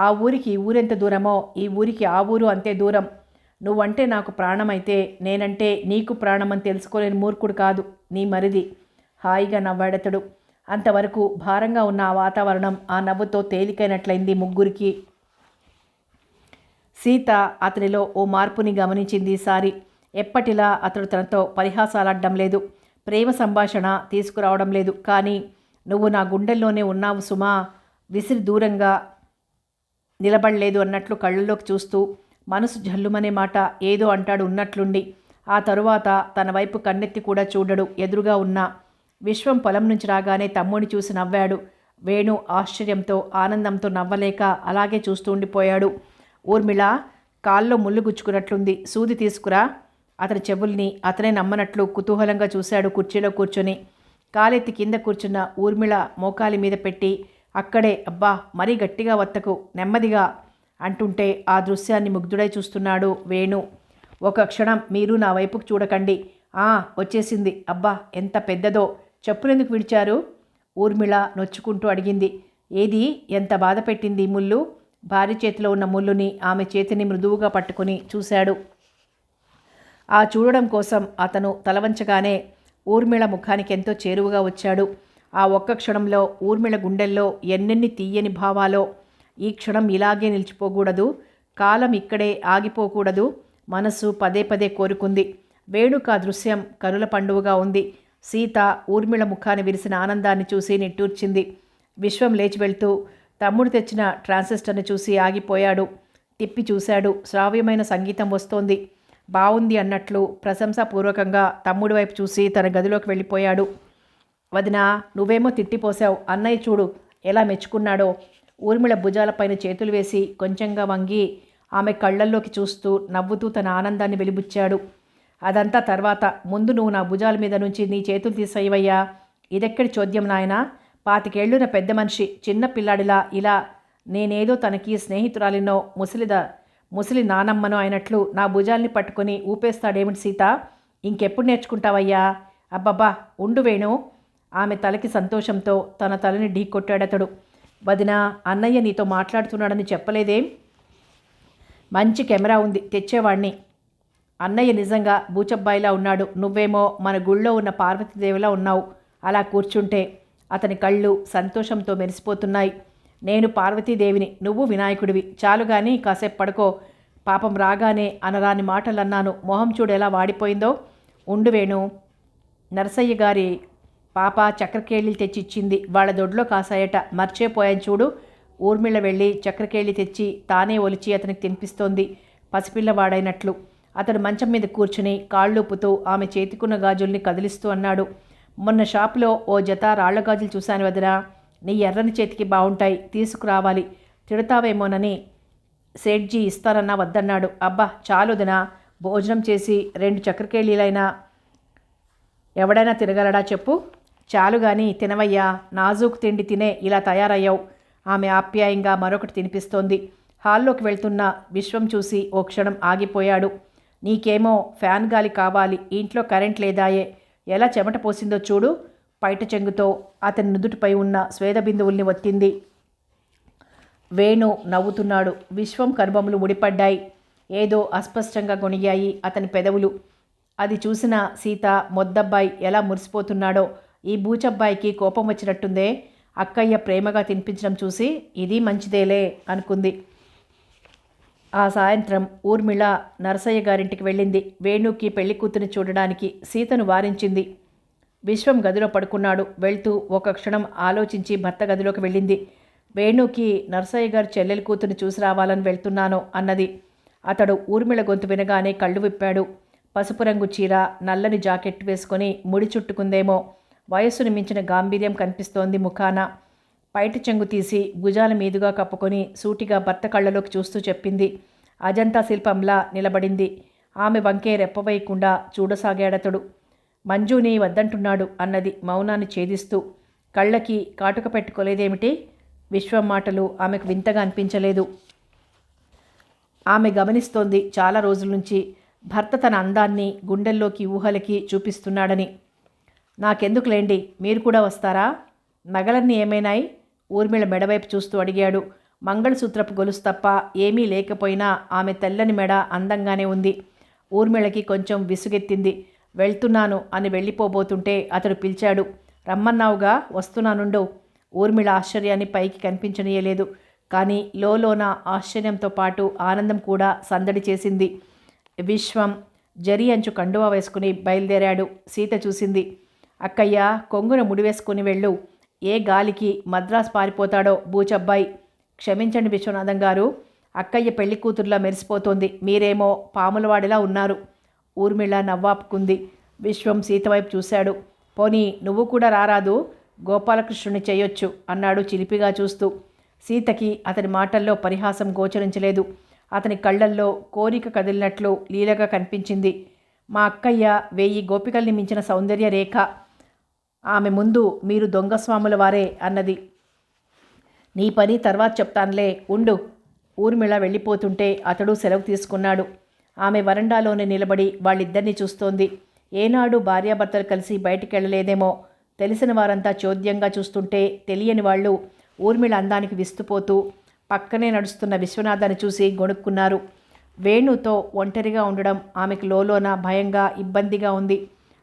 Speaker 1: ఆ ఊరికి ఈ ఊరెంత దూరమో ఈ ఊరికి ఆ ఊరు అంతే దూరం. నువ్వంటే నాకు ప్రాణమైతే నేనంటే నీకు ప్రాణమని తెలుసుకోలేని మూర్ఖుడు కాదు నీ మరిది. హాయిగా నవ్వాడతడు. అంతవరకు భారంగా ఉన్న ఆ వాతావరణం ఆ నవ్వుతో తేలికైనట్లయింది ముగ్గురికి. సీత అతనిలో ఓ మార్పుని గమనించింది ఈసారి. ఎప్పటిలా అతడు తనతో పరిహాసాలాడడం లేదు. ప్రేమ సంభాషణ తీసుకురావడం లేదు. కానీ నువ్వు నా గుండెల్లోనే ఉన్నావు సుమా, విసిరి దూరంగా నిలబడలేదు అన్నట్లు కళ్ళల్లోకి చూస్తూ మనసు జల్లుమనే మాట ఏదో అంటాడు ఉన్నట్లుండి. ఆ తరువాత తన వైపు కన్నెత్తి కూడా చూడడు. ఎదురుగా ఉన్న విశ్వం పొలం నుంచి రాగానే తమ్ముడిని చూసి నవ్వాడు. వేణు ఆశ్చర్యంతో ఆనందంతో నవ్వలేక అలాగే చూస్తూ ఉండిపోయాడు. ఊర్మిళ, కాల్లో ముళ్ళు గుచ్చుకున్నట్లుంది, సూది తీసుకురా. అతని చెవుల్ని అతనే నమ్మనట్లు కుతూహలంగా చూశాడు కుర్చీలో కూర్చొని. కాలెత్తి కింద కూర్చున్న ఊర్మిళ మోకాలి మీద పెట్టి అక్కడే, అబ్బా మరీ గట్టిగా వత్తకు, నెమ్మదిగా అంటుంటే ఆ దృశ్యాన్ని ముగ్ధుడై చూస్తున్నాడు వేణు. ఒక క్షణం మీరు నా వైపుకు చూడకండి. వచ్చేసింది. అబ్బా ఎంత పెద్దదో. చెప్పులెందుకు విడిచారు? ఊర్మిళ నొచ్చుకుంటూ అడిగింది. ఏది, ఎంత బాధ పెట్టింది ముళ్ళు? భార్య చేతిలో ఉన్న ముళ్ళుని ఆమె చేతిని మృదువుగా పట్టుకుని చూశాడు. ఆ చూడడం కోసం అతను తలవంచగానే ఊర్మిళ ముఖానికి ఎంతో చేరువుగా వచ్చాడు. ఆ ఒక్క క్షణంలో ఊర్మిళ గుండెల్లో ఎన్నెన్ని తీయని భావాలో. ఈ క్షణం ఇలాగే నిలిచిపోకూడదు, కాలం ఇక్కడే ఆగిపోకూడదు. మనసు పదే పదే కోరుకుంది. వేణుకు ఆ దృశ్యం కనుల పండువగా ఉంది. సీత ఊర్మిళ ముఖాన్ని విరిసిన ఆనందాన్ని చూసి నిట్టూర్చింది. విశ్వం లేచి వెళ్తూ తమ్ముడు తెచ్చిన ట్రాన్సిస్టర్ని చూసి ఆగిపోయాడు. తిప్పి చూశాడు. శ్రావ్యమైన సంగీతం వస్తోంది. బావుంది అన్నట్లు ప్రశంసాపూర్వకంగా తమ్ముడి వైపు చూసి తన గదిలోకి వెళ్ళిపోయాడు. వదినా, నువ్వేమో తిట్టిపోసావు, అన్నయ్య చూడు ఎలా మెచ్చుకున్నాడో. ఊర్మిళ భుజాలపైన చేతులు వేసి కొంచెంగా వంగి ఆమె కళ్ళల్లోకి చూస్తూ నవ్వుతూ తన ఆనందాన్ని వెలిబుచ్చాడు. అదంతా తర్వాత. ముందు నువ్వు నా భుజాల మీద నుంచి నీ చేతులు తీసేయవయ్యా. ఇదెక్కడి చోద్యం నాయనా. 25 ఏళ్ళున పెద్ద మనిషి చిన్న పిల్లాడిలా ఇలా నేనేదో తనకి స్నేహితురాలినో ముసలి నానమ్మనో అయినట్లు నా భుజాల్ని పట్టుకొని ఊపేస్తాడేమిటి సీత? ఇంకెప్పుడు నేర్చుకుంటావయ్యా? అబ్బబ్బా ఉండు వేణు. ఆమె తలకి సంతోషంతో తన తలని ఢీ కొట్టాడతడు. వదినా, అన్నయ్య నీతో మాట్లాడుతున్నాడని చెప్పలేదేం? మంచి కెమెరా ఉంది, తెచ్చేవాణ్ణి. అన్నయ్య నిజంగా బూచబ్బాయిలా ఉన్నాడు. నువ్వేమో మన గుళ్ళో ఉన్న పార్వతీదేవిలా ఉన్నావు. అలా కూర్చుంటే అతని కళ్ళు సంతోషంతో మెరిసిపోతున్నాయి. నేను పార్వతీదేవిని, నువ్వు వినాయకుడివి. చాలు గాని కాసేపు పడుకో. పాపం రాగానే అనరాని మాటలు అన్నాను. మొహం చూడు ఎలా వాడిపోయిందో. ఉండు వేణు, నరసయ్య గారి పాప చక్రకేళి తెచ్చిచ్చింది. వాళ్ళ దొడ్లో కాసాయట. మర్చిపోయాను చూడు. ఊర్మిళ వెళ్ళి చక్రకేళి తెచ్చి తానే ఒలిచి అతనికి తినిపిస్తోంది, పసిపిల్లవాడైనట్లు. అతడు మంచం మీద కూర్చుని కాళ్ళూపుతూ ఆమె చేతికున్న గాజుల్ని కదిలిస్తూ అన్నాడు. మొన్న షాపులో ఓ జత రాళ్ల గాజులు చూశాను వదినా. నీ ఎర్రని చేతికి బాగుంటాయి, తీసుకురావాలి. తిడతావేమోనని సేట్జీ ఇస్తానన్నా వద్దన్నాడు. అబ్బా చాలుదినా, భోజనం చేసి 2 చక్రకేళీలైనా ఎవడైనా తిరగలడా చెప్పు. చాలు గాని తినవయ్యా, నాజూకు తిండి తినే ఇలా తయారయ్యావు. ఆమె ఆప్యాయంగా మరొకటి తినిపిస్తోంది. హాల్లోకి వెళ్తున్న విశ్వం చూసి ఓ క్షణం ఆగిపోయాడు. నీకేమో ఫ్యాన్ గాలి కావాలి, ఇంట్లో కరెంట్ లేదాయే, ఎలా చెమట పోసిందో చూడు. పైట చెంగుతో అతని నుదుటిపై ఉన్న స్వేద బిందువుల్ని ఒత్తింది. వేణు నవ్వుతున్నాడు. విశ్వం కనుబొమ్మలు ముడిపడ్డాయి. ఏదో అస్పష్టంగా గొణిగాయి అతని పెదవులు. అది చూసిన సీత మొద్దబ్బాయి ఎలా మురిసిపోతున్నాడో. ఈ బూచబ్బాయికి కోపం వచ్చినట్టుందే. అక్కయ్య ప్రేమగా తినిపించడం చూసి ఇది మంచిదేలే అనుకుంది. ఆ సాయంత్రం ఊర్మిళ నరసయ్య గారింటికి వెళ్ళింది. వేణుకి పెళ్లి కూతురిని చూడడానికి సీతను వారించింది. విశ్వం గదిలో పడుకున్నాడు. వెళ్తూ ఒక క్షణం ఆలోచించి భర్త గదిలోకి వెళ్ళింది. వేణుకి నరసయ్య గారి చెల్లెలి కూతురిని చూసి రావాలని వెళ్తున్నాను అన్నది. అతడు ఊర్మిళ గొంతు వినగానే కళ్ళు విప్పాడు. పసుపు రంగు చీర, నల్లని జాకెట్ వేసుకొని ముడి చుట్టుకుందేమో. వయస్సును మించిన గాంభీర్యం కనిపిస్తోంది ముఖాన. పైట చెంగు తీసి భుజాల మీదుగా కప్పుకొని సూటిగా భర్త కళ్ళలోకి చూస్తూ చెప్పింది. అజంతా శిల్పంలా నిలబడింది. ఆమె వంకే రెప్పవేయకుండా చూడసాగాడతడు. మంజుని వద్దంటున్నాడు అన్నది మౌనాన్ని ఛేదిస్తూ. కళ్ళకి కాటుక పెట్టుకోలేదేమిటి? విశ్వం మాటలు ఆమెకు వింతగా అనిపించలేదు. ఆమె గమనిస్తోంది చాలా రోజుల నుంచి భర్త తన అందాన్ని గుండెల్లోకి ఊహలకి చూపిస్తున్నాడని. నాకెందుకులేండి, మీరు కూడా వస్తారా? నగలన్నీ ఏమైనాయి? ఊర్మిళ మెడవైపు చూస్తూ అడిగాడు. మంగళసూత్రపు గొలుసు తప్ప ఏమీ లేకపోయినా ఆమె తెల్లని మెడ అందంగానే ఉంది. ఊర్మిళకి కొంచెం విసుగెత్తింది. వెళ్తున్నాను అని వెళ్ళిపోబోతుంటే అతడు పిలిచాడు. రమ్మన్నావుగా, వస్తున్నానుండు. ఊర్మిళ ఆశ్చర్యాన్ని పైకి కనిపించనీయలేదు. కానీ లోలోన ఆశ్చర్యంతో పాటు ఆనందం కూడా సందడి చేసింది. విశ్వం జరి అంచు కండువా వేసుకుని బయలుదేరాడు. సీత చూసింది. అక్కయ్య, కొంగున ముడివేసుకుని వెళ్ళు. ఏ గాలికి మద్రాసు పారిపోతాడో బూచబ్బాయి. క్షమించండి విశ్వనాథం గారు, అక్కయ్య పెళ్లి కూతురులా మెరిసిపోతోంది, మీరేమో పాములవాడిలా ఉన్నారు. ఊర్మిళ నవ్వాపుకుంది. విశ్వం సీత వైపు చూశాడు. పోనీ నువ్వు కూడా రారాదు, గోపాలకృష్ణుని చేయొచ్చు అన్నాడు చిలిపిగా చూస్తూ. సీతకి అతని మాటల్లో పరిహాసం గోచరించలేదు. అతని కళ్ళల్లో కోరిక కదిలినట్లు లీలగా కనిపించింది. మా అక్కయ్య 1000 గోపికల్ని మించిన సౌందర్య రేఖ. ఆమె ముందు మీరు దొంగస్వాముల వారే అన్నది. నీ పని తర్వాత చెప్తానులే, ఉండు. ఊర్మిళ వెళ్ళిపోతుంటే అతడు సెలవు తీసుకున్నాడు. ఆమె వరండాలోనే నిలబడి వాళ్ళిద్దరినీ చూస్తోంది. ఏనాడు భార్యాభర్తలు కలిసి బయటికెళ్ళలేదేమో. తెలిసిన వారంతా చోద్యంగా చూస్తుంటే తెలియని వాళ్ళు ఊర్మిళ అందానికి విస్తుపోతూ పక్కనే నడుస్తున్న విశ్వనాథాన్ని చూసి గొణుక్కున్నారు. వేణుతో ఒంటరిగా ఉండడం ఆమెకు లోలోన భయంగా, ఇబ్బందిగా ఉంది.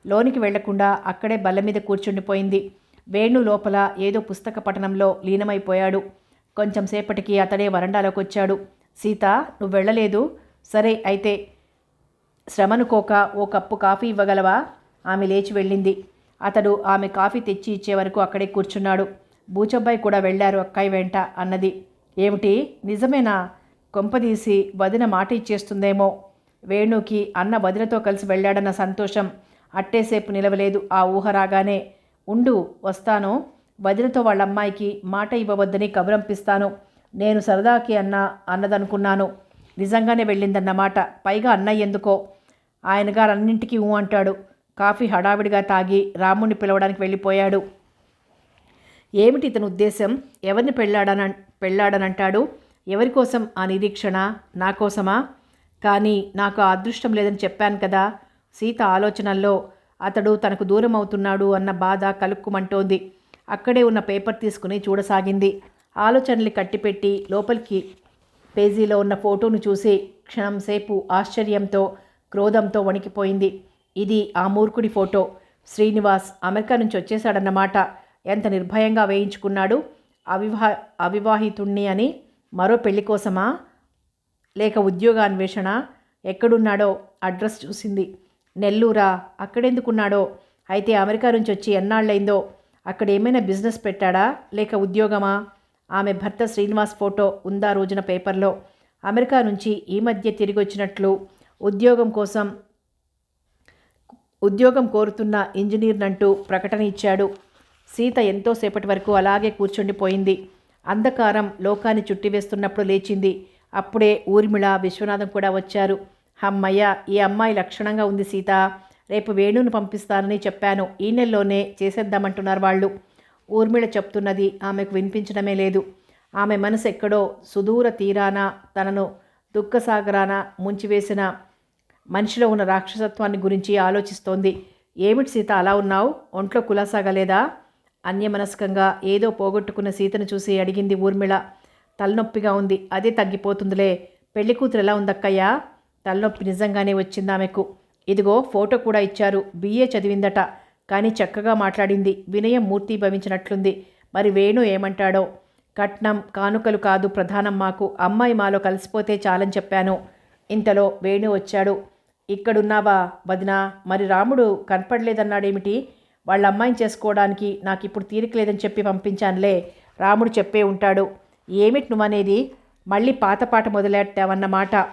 Speaker 1: లోనికి వెళ్లకుండా అక్కడే బల్ల మీద కూర్చుండిపోయింది. వేణు లోపల ఏదో పుస్తక పఠనంలో లీనమైపోయాడు. కొంచెం సేపటికి అతడే వరండాలోకి వచ్చాడు. సీత, నువ్వు వెళ్ళలేదు? సరే అయితే శ్రమనుకోక ఓ కప్పు కాఫీ ఇవ్వగలవా? ఆమె లేచి వెళ్ళింది. అతడు ఆమె కాఫీ తెచ్చి ఇచ్చే వరకు అక్కడే కూర్చున్నాడు. బూచబ్బాయి కూడా వెళ్ళారు అక్కయ్య వెంట అన్నది. ఏమిటి, నిజమేనా? కొంపదీసి వదిన మాట ఇచ్చేస్తుందేమో. వేణుకి అన్న వదినతో కలిసి వెళ్ళాడన్న సంతోషం అట్టేసేపు నిలవలేదు. ఆ ఊహ రాగానే, ఉండు వస్తాను, వదినతో వాళ్ళ అమ్మాయికి మాట ఇవ్వవద్దని కబురంపిస్తాను. నేను సరదాకి అన్నదనుకున్నాను. నిజంగానే వెళ్ళిందన్నమాట. పైగా అన్నయ్య ఎందుకో ఆయనగారు అన్నింటికీ ఊ అంటాడు. కాఫీ హడావిడిగా తాగి రాముణ్ణి పిలవడానికి వెళ్ళిపోయాడు. ఏమిటి ఇతని ఉద్దేశం? ఎవరిని పెళ్ళాడనంటాడు? ఎవరి కోసం ఆ నిరీక్షణ? నా కోసమా? కానీ నాకు ఆ అదృష్టం లేదని చెప్పాను కదా. సీత ఆలోచనల్లో అతడు తనకు దూరం అవుతున్నాడు అన్న బాధ కలుక్కుమంటోంది. అక్కడే ఉన్న పేపర్ తీసుకుని చూడసాగింది. ఆలోచనల్ని కట్టిపెట్టి లోపలికి పేజీలో ఉన్న ఫోటోను చూసి క్షణంసేపు ఆశ్చర్యంతో క్రోధంతో వణికిపోయింది. ఇది ఆ మూర్ఖుడి ఫోటో. శ్రీనివాస్ అమెరికా నుంచి వచ్చేశాడన్నమాట. ఎంత నిర్భయంగా వేయించుకున్నాడు. అవివాహితుణ్ణి అని. మరో పెళ్లి కోసమా, లేక ఉద్యోగాన్వేషణ? ఎక్కడున్నాడో అడ్రస్ చూసింది. నెల్లూరా? అక్కడెందుకున్నాడో? అయితే అమెరికా నుంచి వచ్చి ఎన్నాళ్ళైందో? అక్కడ ఏమైనా బిజినెస్ పెట్టాడా, లేక ఉద్యోగమా? ఆమె భర్త శ్రీనివాస్ ఫోటో ఉందా రోజున పేపర్లో. అమెరికా నుంచి ఈ మధ్య తిరిగి వచ్చినట్లు, ఉద్యోగం కోరుతున్న ఇంజనీర్నంటూ ప్రకటన ఇచ్చాడు. సీత ఎంతోసేపటి వరకు అలాగే కూర్చుండిపోయింది. అంధకారం లోకాన్ని చుట్టివేస్తున్నప్పుడు లేచింది. అప్పుడే ఊర్మిళ, విశ్వనాథం కూడా వచ్చారు. అమ్మయ్య, ఈ అమ్మాయి లక్షణంగా ఉంది సీత. రేపు వేణుని పంపిస్తానని చెప్పాను. ఈ నెలలోనే చేసేద్దామంటున్నారు వాళ్ళు. ఊర్మిళ చెప్తున్నది ఆమెకు వినిపించడమే లేదు. ఆమె మనసు ఎక్కడో సుదూర తీరాన, తనను దుఃఖసాగరాన ముంచివేసిన మనిషిలో ఉన్న రాక్షసత్వాన్ని గురించి ఆలోచిస్తోంది. ఏమిటి సీత అలా ఉన్నావు? ఒంట్లో కులాసాగలేదా? అన్యమనస్కంగా ఏదో పోగొట్టుకున్న సీతను చూసి అడిగింది ఊర్మిళ. తలనొప్పిగా ఉంది. అదే తగ్గిపోతుందిలే. పెళ్లి కూతురు ఎలా ఉందక్కయ్యా? తలనొప్పి నిజంగానే వచ్చింది ఆమెకు. ఇదిగో ఫోటో కూడా ఇచ్చారు. BA చదివిందట. కానీ చక్కగా మాట్లాడింది. వినయం మూర్తి భవించినట్లుంది. మరి వేణు ఏమంటాడో? కట్నం కానుకలు కాదు ప్రధానం మాకు. అమ్మాయి మాలో కలిసిపోతే చాలని చెప్పాను. ఇంతలో వేణు వచ్చాడు. ఇక్కడున్నావా వదినా? మరి రాముడు కనపడలేదన్నాడేమిటి? వాళ్ళ అమ్మాయిని చేసుకోవడానికి నాకు ఇప్పుడు తీరిక లేదని చెప్పి పంపించానులే. రాముడు చెప్పే ఉంటాడు. ఏమిటి నువ్వనేది? మళ్ళీ పాత పాట మొదలెట్టావన్నమాట.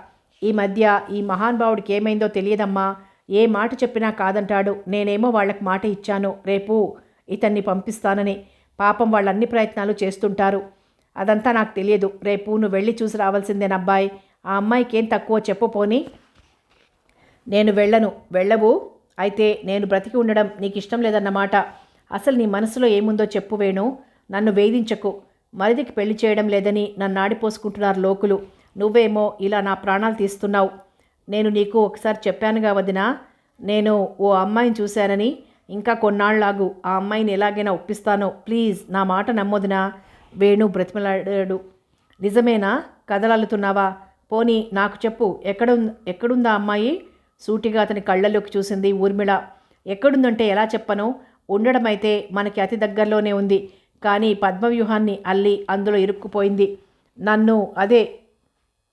Speaker 1: ఈ మధ్య ఈ మహానుభావుడికి ఏమైందో తెలియదమ్మా. ఏ మాట చెప్పినా కాదంటాడు. నేనేమో వాళ్ళకి మాట ఇచ్చాను, రేపు ఇతన్ని పంపిస్తానని. పాపం వాళ్ళన్ని ప్రయత్నాలు చేస్తుంటారు. అదంతా నాకు తెలియదు. రేపు నువ్వు వెళ్ళి చూసి రావాల్సిందేనబ్బాయి. ఆ అమ్మాయికి ఏం తక్కువ చెప్పు పోని. నేను వెళ్ళను. వెళ్ళవు? అయితే నేను బ్రతికి ఉండడం నీకు ఇష్టం లేదన్నమాట. అసలు నీ మనసులో ఏముందో చెప్పు వేణు. నన్ను వేధించకు. మరిదికి పెళ్లి చేయడం లేదని నన్ను ఆడిపోసుకుంటున్నారు లోకులు. నువ్వేమో ఇలా నా ప్రాణాలు తీస్తున్నావు. నేను నీకు ఒకసారి చెప్పానుగా వదినా, నేను ఓ అమ్మాయిని చూశానని. ఇంకా కొన్నాళ్ళలాగు. ఆ అమ్మాయిని ఎలాగైనా ఒప్పిస్తాను. ప్లీజ్ నా మాట నమ్మొదినా. వేణు బ్రతిమలాడాడు. నిజమేనా? కథలల్లుతున్నావా? పోనీ నాకు చెప్పు. ఎక్కడుందా అమ్మాయి? సూటిగా అతని కళ్ళల్లోకి చూసింది ఊర్మిళ. ఎక్కడుందంటే ఎలా చెప్పను? ఉండడమైతే మనకి అతి దగ్గరలోనే ఉంది. కానీ పద్మవ్యూహాన్ని అల్లి అందులో ఇరుక్కుపోయింది.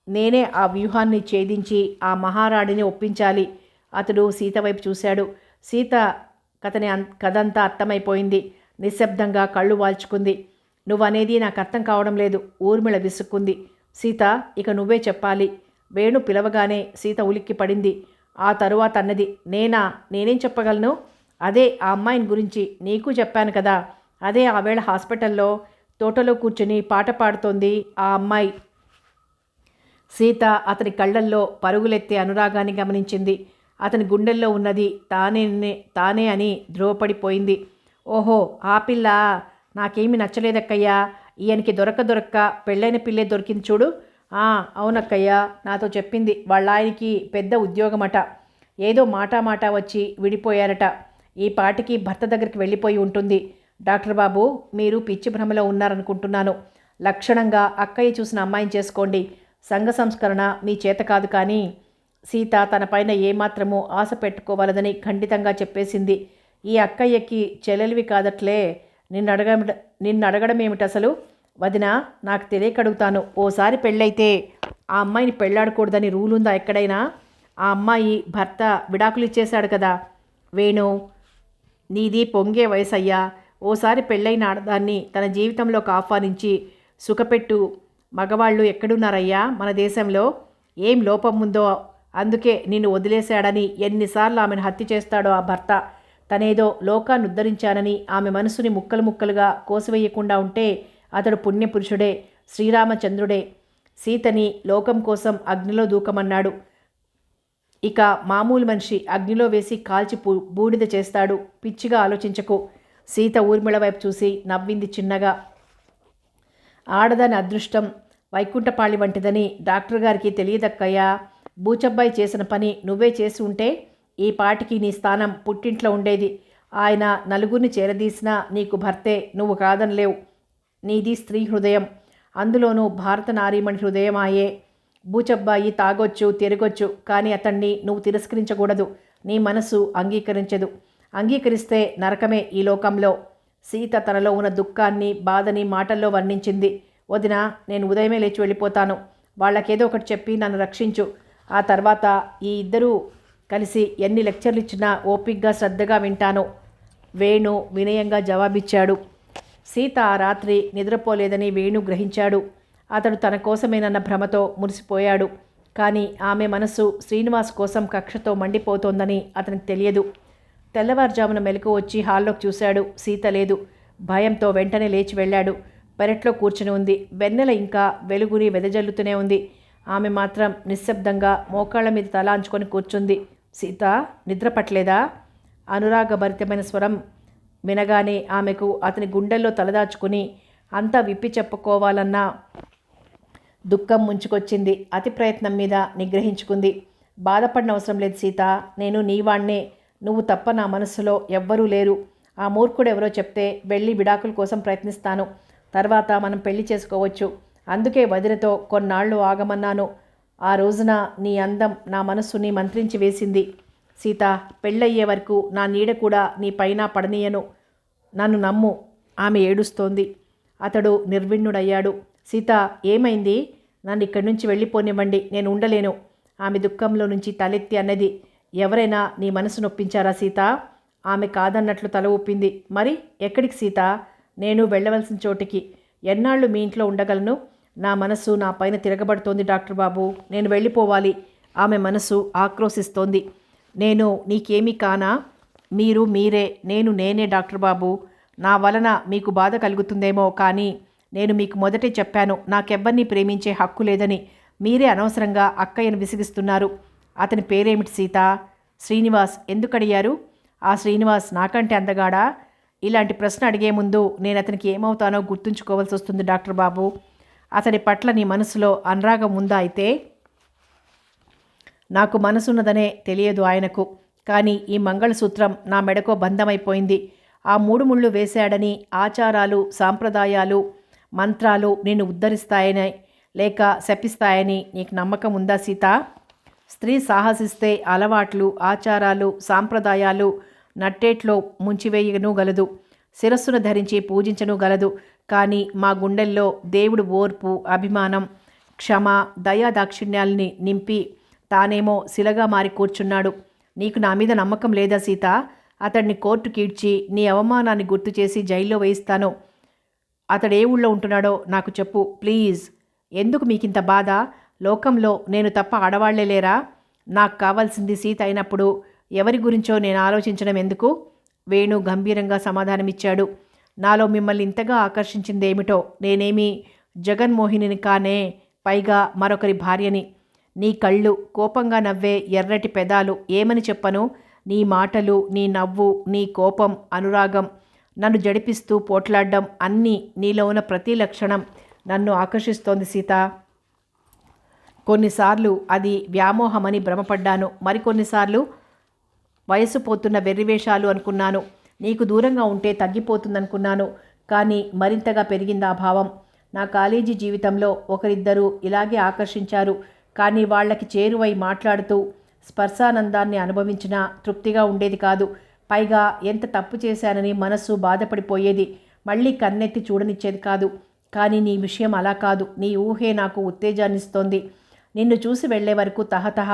Speaker 1: నేనే ఆ వ్యూహాన్ని ఛేదించి ఆ మహారాణిని ఒప్పించాలి. అతడు సీత వైపు చూశాడు. సీత కథంతా అర్థమైపోయింది. నిశ్శబ్దంగా కళ్ళు వాల్చుకుంది. నువ్వనేది నాకు అర్థం కావడం లేదు. ఊర్మిళ విసుక్కుంది. సీత, ఇక నువ్వే చెప్పాలి. వేణు పిలవగానే సీత ఉలిక్కి పడింది. ఆ తరువాత అన్నది, నేనేం చెప్పగలను? అదే ఆ అమ్మాయిని గురించి నీకు చెప్పాను కదా. అదే ఆ వేళ హాస్పిటల్లో తోటలో కూర్చుని పాట పాడుతోంది ఆ అమ్మాయి. సీత అతని కళ్ళల్లో పరుగులెత్తే అనురాగాన్ని గమనించింది. అతని గుండెల్లో ఉన్నది తానే అని ధ్రువపడిపోయింది. ఓహో, ఆ పిల్ల నాకేమీ నచ్చలేదక్కయ్యా. ఈయనకి దొరక్క పెళ్ళైన పిల్లే దొరికింది చూడు. అవునక్కయ్యా, నాతో చెప్పింది. వాళ్ళ ఆయనకి పెద్ద ఉద్యోగమట. ఏదో మాట వచ్చి విడిపోయారట. ఈ పాటికి భర్త దగ్గరికి వెళ్ళిపోయి ఉంటుంది. డాక్టర్ బాబు, మీరు పిచ్చి భ్రమలో ఉన్నారనుకుంటున్నాను. లక్షణంగా అక్కయ్య చూసిన అమ్మాయిని చేసుకోండి. సంఘ సంస్కరణ మీ చేత కాదు. కానీ సీత తనపైన ఏమాత్రమూ ఆశ పెట్టుకోవాలదని ఖండితంగా చెప్పేసింది. ఈ అక్కయ్యకి చెల్లెలివి కాదట్లే. నిన్నడగడం ఏమిటి అసలు? వదినా, నాకు తెలియకడుగుతాను. ఓసారి పెళ్ళైతే ఆ అమ్మాయిని పెళ్ళాడకూడదని రూల్ ఉందా ఎక్కడైనా? ఆ అమ్మాయి భర్త విడాకులు ఇచ్చేశాడు కదా. వేణు, నీది పొంగే వయసయ్యా. ఓసారి పెళ్ళైన ఆడదాన్ని తన జీవితంలోకి ఆహ్వానించి సుఖపెట్టు మగవాళ్ళు ఎక్కడున్నారయ్యా మన దేశంలో? ఏం లోపం ఉందో అందుకే నిన్ను వదిలేశాడని ఎన్నిసార్లు ఆమెను హత్య చేస్తాడో ఆ భర్త. తనేదో లోకాన్ని ఉద్ధరించానని ఆమె మనసుని ముక్కలు ముక్కలుగా కోసివేయకుండా ఉంటే అతడు పుణ్యపురుషుడే, శ్రీరామచంద్రుడే. సీతని లోకం కోసం అగ్నిలో దూకమన్నాడు. ఇక మామూలు మనిషి అగ్నిలో వేసి కాల్చి బూడిద చేస్తాడు. పిచ్చిగా ఆలోచించకు. సీత ఊర్మిళ వైపు చూసి నవ్వింది చిన్నగా. ఆడదాని అదృష్టం వైకుంఠపాళి వంటిదని డాక్టర్ గారికి తెలియదక్కయ్యా. బూచబ్బాయి చేసిన పని నువ్వే చేసి ఉంటే ఈ పాటికి నీ స్థానం పుట్టింట్లో ఉండేది. ఆయన నలుగురిని చేరదీసినా నీకు భర్తే, నువ్వు కాదనలేవు. నీది స్త్రీ హృదయం, అందులోనూ భారత నారీమణి హృదయం ఆయే. బూచబ్బాయి తాగొచ్చు, తిరగొచ్చు, కానీ అతన్ని నువ్వు తిరస్కరించకూడదు. నీ మనసు అంగీకరించదు. అంగీకరిస్తే నరకమే ఈ లోకంలో. సీత తనలో ఉన్న దుఃఖాన్ని, బాధని మాటల్లో వర్ణించింది. వదినా, నేను ఉదయమే లేచి వెళ్ళిపోతాను. వాళ్ళకేదో ఒకటి చెప్పి నన్ను రక్షించు. ఆ తర్వాత ఈ ఇద్దరూ కలిసి ఎన్ని లెక్చర్లు ఇచ్చినా ఓపిగ్గా శ్రద్ధగా వింటాను. వేణు వినయంగా జవాబిచ్చాడు. సీత ఆ రాత్రి నిద్రపోలేదని వేణు గ్రహించాడు. అతడు తన కోసమేనన్న భ్రమతో మురిసిపోయాడు. కానీ ఆమె మనసు శ్రీనివాస్ కోసం కక్షతో మండిపోతోందని అతనికి తెలియదు. తెల్లవారుజామున మెలకు వచ్చి హాల్లోకి చూశాడు. సీత లేదు. భయంతో వెంటనే లేచి వెళ్ళాడు. పెరట్లో కూర్చుని ఉంది. వెన్నెల ఇంకా వెలుగుని వెదజల్లుతూనే ఉంది. ఆమె మాత్రం నిశ్శబ్దంగా మోకాళ్ళ మీద తలాంచుకొని కూర్చుంది. సీత, నిద్ర పట్టలేదా? అనురాగభరితమైన స్వరం వినగానే ఆమెకు అతని గుండెల్లో తలదాచుకుని అంతా విప్పి చెప్పుకోవాలన్న దుఃఖం ముంచుకొచ్చింది. అతి ప్రయత్నం మీద నిగ్రహించుకుంది. బాధపడిన అవసరం లేదు సీత. నేను నీవాణ్ణే. నువ్వు తప్ప నా మనస్సులో ఎవ్వరూ లేరు. ఆ మూర్ఖుడు ఎవరో చెప్తే వెళ్ళి విడాకుల కోసం ప్రయత్నిస్తాను. తర్వాత మనం పెళ్లి చేసుకోవచ్చు. అందుకే వదినతో కొన్నాళ్ళు ఆగమన్నాను. ఆ రోజున నీ అందం నా మనస్సుని మంత్రించి వేసింది. సీత, పెళ్ళయ్యే వరకు నా నీడ కూడా నీ పైన పడనీయను. నన్ను నమ్ము. ఆమె ఏడుస్తోంది. అతడు నిర్విణ్ణుడయ్యాడు. సీత, ఏమైంది? నన్ను ఇక్కడి నుంచి వెళ్ళిపోనివ్వండి. నేను ఉండలేను. ఆమె దుఃఖంలో నుంచి తలెత్తి అన్నది. ఎవరైనా నీ మనసు నొప్పించారా సీత? ఆమె కాదన్నట్లు తల ఊపింది. మరి ఎక్కడికి సీత? నేను వెళ్ళవలసిన చోటికి. ఎన్నాళ్ళు మీ ఇంట్లో ఉండగలను? నా మనసు నా పైన తిరగబడుతోంది డాక్టర్ బాబు. నేను వెళ్ళిపోవాలి. ఆమె మనసు ఆక్రోశిస్తోంది. నేను నీకేమీ కానా? మీరు మీరే, నేను నేనే డాక్టర్ బాబు. నా వలన మీకు బాధ కలుగుతుందేమో, కానీ నేను మీకు మొదటే చెప్పాను, నాకెవ్వరినీ ప్రేమించే హక్కు లేదని. మీరే అనవసరంగా అక్కయ్యను విసిగిస్తున్నారు. అతని పేరేమిటి సీత? శ్రీనివాస్. ఎందుకడిగారు? ఆ శ్రీనివాస్ నాకంటే అందగాడా? ఇలాంటి ప్రశ్న అడిగే ముందు నేను అతనికి ఏమవుతానో గుర్తుంచుకోవాల్సి వస్తుంది డాక్టర్ బాబు. అతని పట్ల నీ మనసులో అనురాగం ఉందా? అయితే నాకు మనసున్నదనే తెలియదు ఆయనకు. కానీ ఈ మంగళసూత్రం నా మెడకో బంధమైపోయింది. ఆ 3 ముళ్ళు వేశాడని ఆచారాలు, సాంప్రదాయాలు, మంత్రాలు నిన్ను ఉద్ధరిస్తాయని లేక శపిస్తాయని నీకు నమ్మకం ఉందా సీత? స్త్రీ సాహసిస్తే అలవాట్లు, ఆచారాలు, సాంప్రదాయాలు నట్టేట్లో ముంచివేయను గలదు. శిరస్సును ధరించి పూజించను గలదు. కానీ మా గుండెల్లో దేవుడు ఓర్పు, అభిమానం, క్షమ, దయా దాక్షిణ్యాల్ని నింపి తానేమో శిలగా మారి కూర్చున్నాడు. నీకు నా మీద నమ్మకం లేదా సీత? అతడిని కోర్టుకీడ్చి నీ అవమానాన్ని గుర్తు చేసి జైల్లో వేయిస్తాను. అతడే ఊళ్ళో ఉంటున్నాడో నాకు చెప్పు ప్లీజ్. ఎందుకు మీకింత బాధ? లోకంలో నేను తప్ప ఆడవాళ్లే లేరా? నాకు కావాల్సింది సీత అయినప్పుడు ఎవరి గురించో నేను ఆలోచించడం ఎందుకు? వేణు గంభీరంగా సమాధానమిచ్చాడు. నాలో మిమ్మల్ని ఇంతగా ఆకర్షించిందేమిటో. నేనేమీ జగన్మోహినిని కానే, పైగా మరొకరి భార్యని. నీ కళ్ళు, కోపంగా నవ్వే ఎర్రటి పెదాలు, ఏమని చెప్పను? నీ మాటలు, నీ నవ్వు, నీ కోపం, అనురాగం, నన్ను జడిపిస్తూ పోట్లాడడం, అన్నీ, నీలో ఉన్న ప్రతి లక్షణం నన్ను ఆకర్షిస్తోంది సీత. కొన్నిసార్లు అది వ్యామోహమని భ్రమపడ్డాను. మరికొన్నిసార్లు వయసు పోతున్న వెర్రివేషాలు అనుకున్నాను. నీకు దూరంగా ఉంటే తగ్గిపోతుందనుకున్నాను. కానీ మరింతగా పెరిగింది ఆ భావం. నా కాలేజీ జీవితంలో ఒకరిద్దరు ఇలాగే ఆకర్షించారు. కానీ వాళ్ళకి చేరువై మాట్లాడుతూ స్పర్శానందాన్ని అనుభవించినా తృప్తిగా ఉండేది కాదు. పైగా ఎంత తప్పు చేశానని మనస్సు బాధపడిపోయేది. మళ్ళీ కన్నెత్తి చూడనిచ్చేది కాదు. కానీ నీ విషయం అలా కాదు. నీ ఊహే నాకు ఉత్తేజాన్నిస్తోంది. నిన్ను చూసి వెళ్లే వరకు తహతహ,